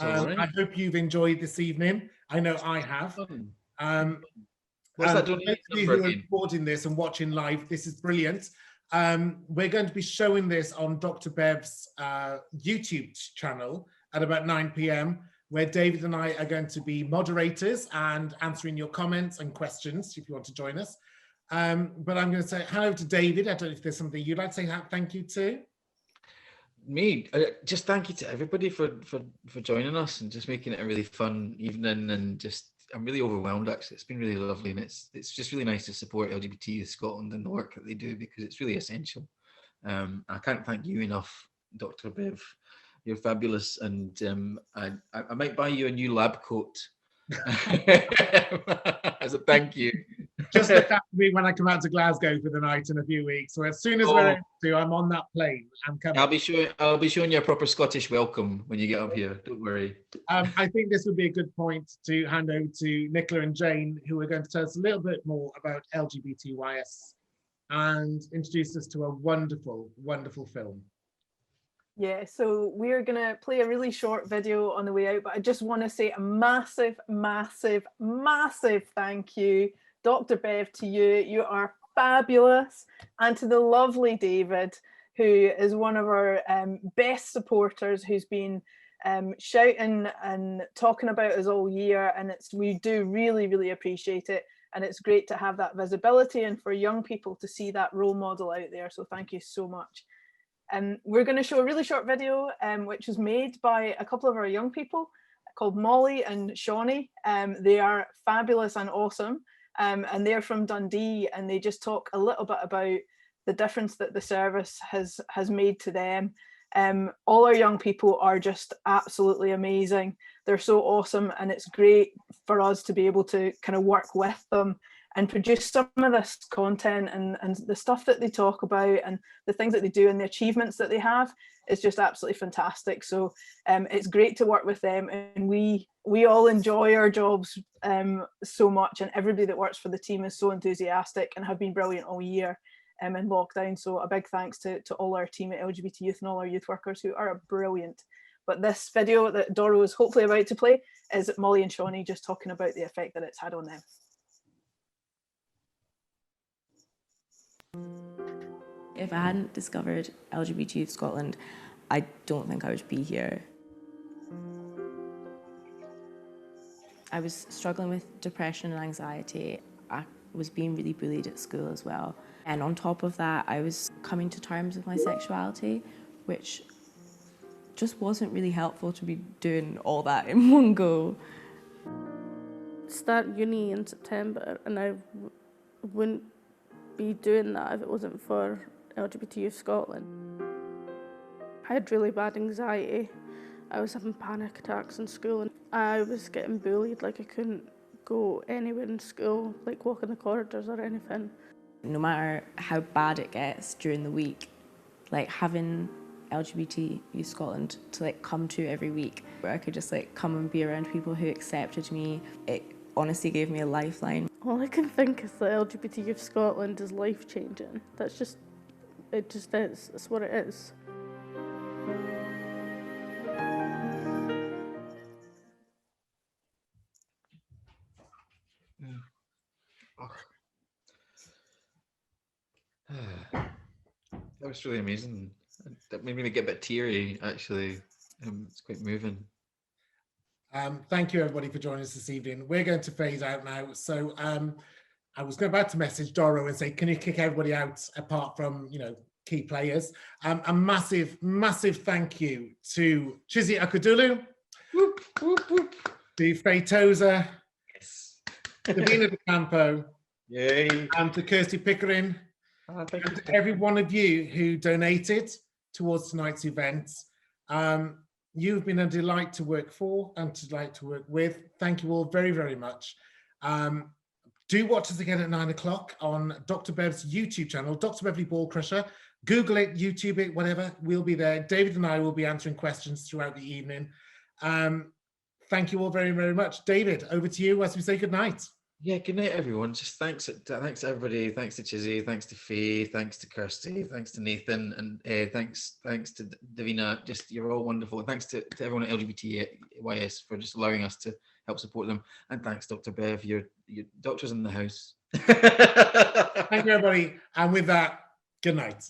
I hope you've enjoyed this evening. I know I have. What's Those that of you who are recording this and watching live, this is brilliant. We're going to be showing this on Dr. Bev's YouTube channel at about 9 p.m, where David and I are going to be moderators and answering your comments and questions if you want to join us. But I'm going to say hello to David. I don't know if there's something you'd like to say thank you to. Me, just thank you to everybody for joining us and just making it a really fun evening. And just I'm really overwhelmed, actually. It's been really lovely, and it's just really nice to support LGBT Youth Scotland and the work that they do, because it's really essential. I can't thank you enough, Dr. Bev. You're fabulous, and I might buy you a new lab coat as a thank you. Just look after me when I come out to Glasgow for the night in a few weeks. So as soon as we're able to, I'm on that plane. I'm coming. I'll be showing you a proper Scottish welcome when you get up here. Don't worry. I think this would be a good point to hand over to Nicola and Jane, who are going to tell us a little bit more about LGBTYS and introduce us to a wonderful, wonderful film. Yeah, so we're going to play a really short video on the way out, but I just want to say a massive, massive, massive thank you, Dr. Bev, to you. You are fabulous. And to the lovely David, who is one of our best supporters, who's been shouting and talking about us all year. And we do really, really appreciate it. And it's great to have that visibility and for young people to see that role model out there. So thank you so much. We're going to show a really short video, which was made by a couple of our young people called Molly and Shawnee. They are fabulous and awesome, and they're from Dundee, and they just talk a little bit about the difference that the service has made to them. All our young people are just absolutely amazing. They're so awesome, and it's great for us to be able to kind of work with them and produce some of this content and the stuff that they talk about and the things that they do and the achievements that they have is just absolutely fantastic. So it's great to work with them, and we all enjoy our jobs so much, and everybody that works for the team is so enthusiastic and have been brilliant all year in lockdown. So a big thanks to all our team at LGBT Youth and all our youth workers who are brilliant. But this video that Doro is hopefully about to play is Molly and Shawnee just talking about the effect that it's had on them. If I hadn't discovered LGBT Youth Scotland, I don't think I would be here. I was struggling with depression and anxiety. I was being really bullied at school as well. And on top of that, I was coming to terms with my sexuality, which just wasn't really helpful to be doing all that in one go. Start uni in September, and I wouldn't be doing that if it wasn't for LGBT Youth Scotland. I had really bad anxiety. I was having panic attacks in school, and I was getting bullied. Like, I couldn't go anywhere in school, like walk in the corridors or anything. No matter how bad it gets during the week, like having LGBT Youth Scotland to like come to every week, where I could just like come and be around people who accepted me, it honestly gave me a lifeline. All I can think is that LGBT Youth Scotland is life-changing. That's just it just is. It's what it is. That was really amazing. That made me get a bit teary, actually. It's quite moving. Thank you, everybody, for joining us this evening. We're going to phase out now. So I was about to message Doro and say, can you kick everybody out apart from, key players? A massive, massive thank you to Chizzy Akudolu, whoop, whoop, whoop. To Faye Tozer, yes. Divina De Campo, yay, and to Kirsty Pickering, and to every one of you who donated towards tonight's event. You've been a delight to work for and a delight to work with. Thank you all very, very much. Do watch us again at 9 o'clock on Dr. Bev's YouTube channel, Dr. Beverly Ball Crusher. Google it, YouTube it, whatever, we'll be there. David and I will be answering questions throughout the evening. Thank you all very, very much. David, over to you as we say goodnight. Yeah, good night, everyone. Just thanks to everybody. Thanks to Chizzy, thanks to Faye, thanks to Kirsty, thanks to Nathan, and thanks to Davina. Just, you're all wonderful. And thanks to everyone at LGBTYS for just allowing us to help support them. And thanks, Dr. Bev. Your doctor's in the house. Thank you, everybody. And with that, good night.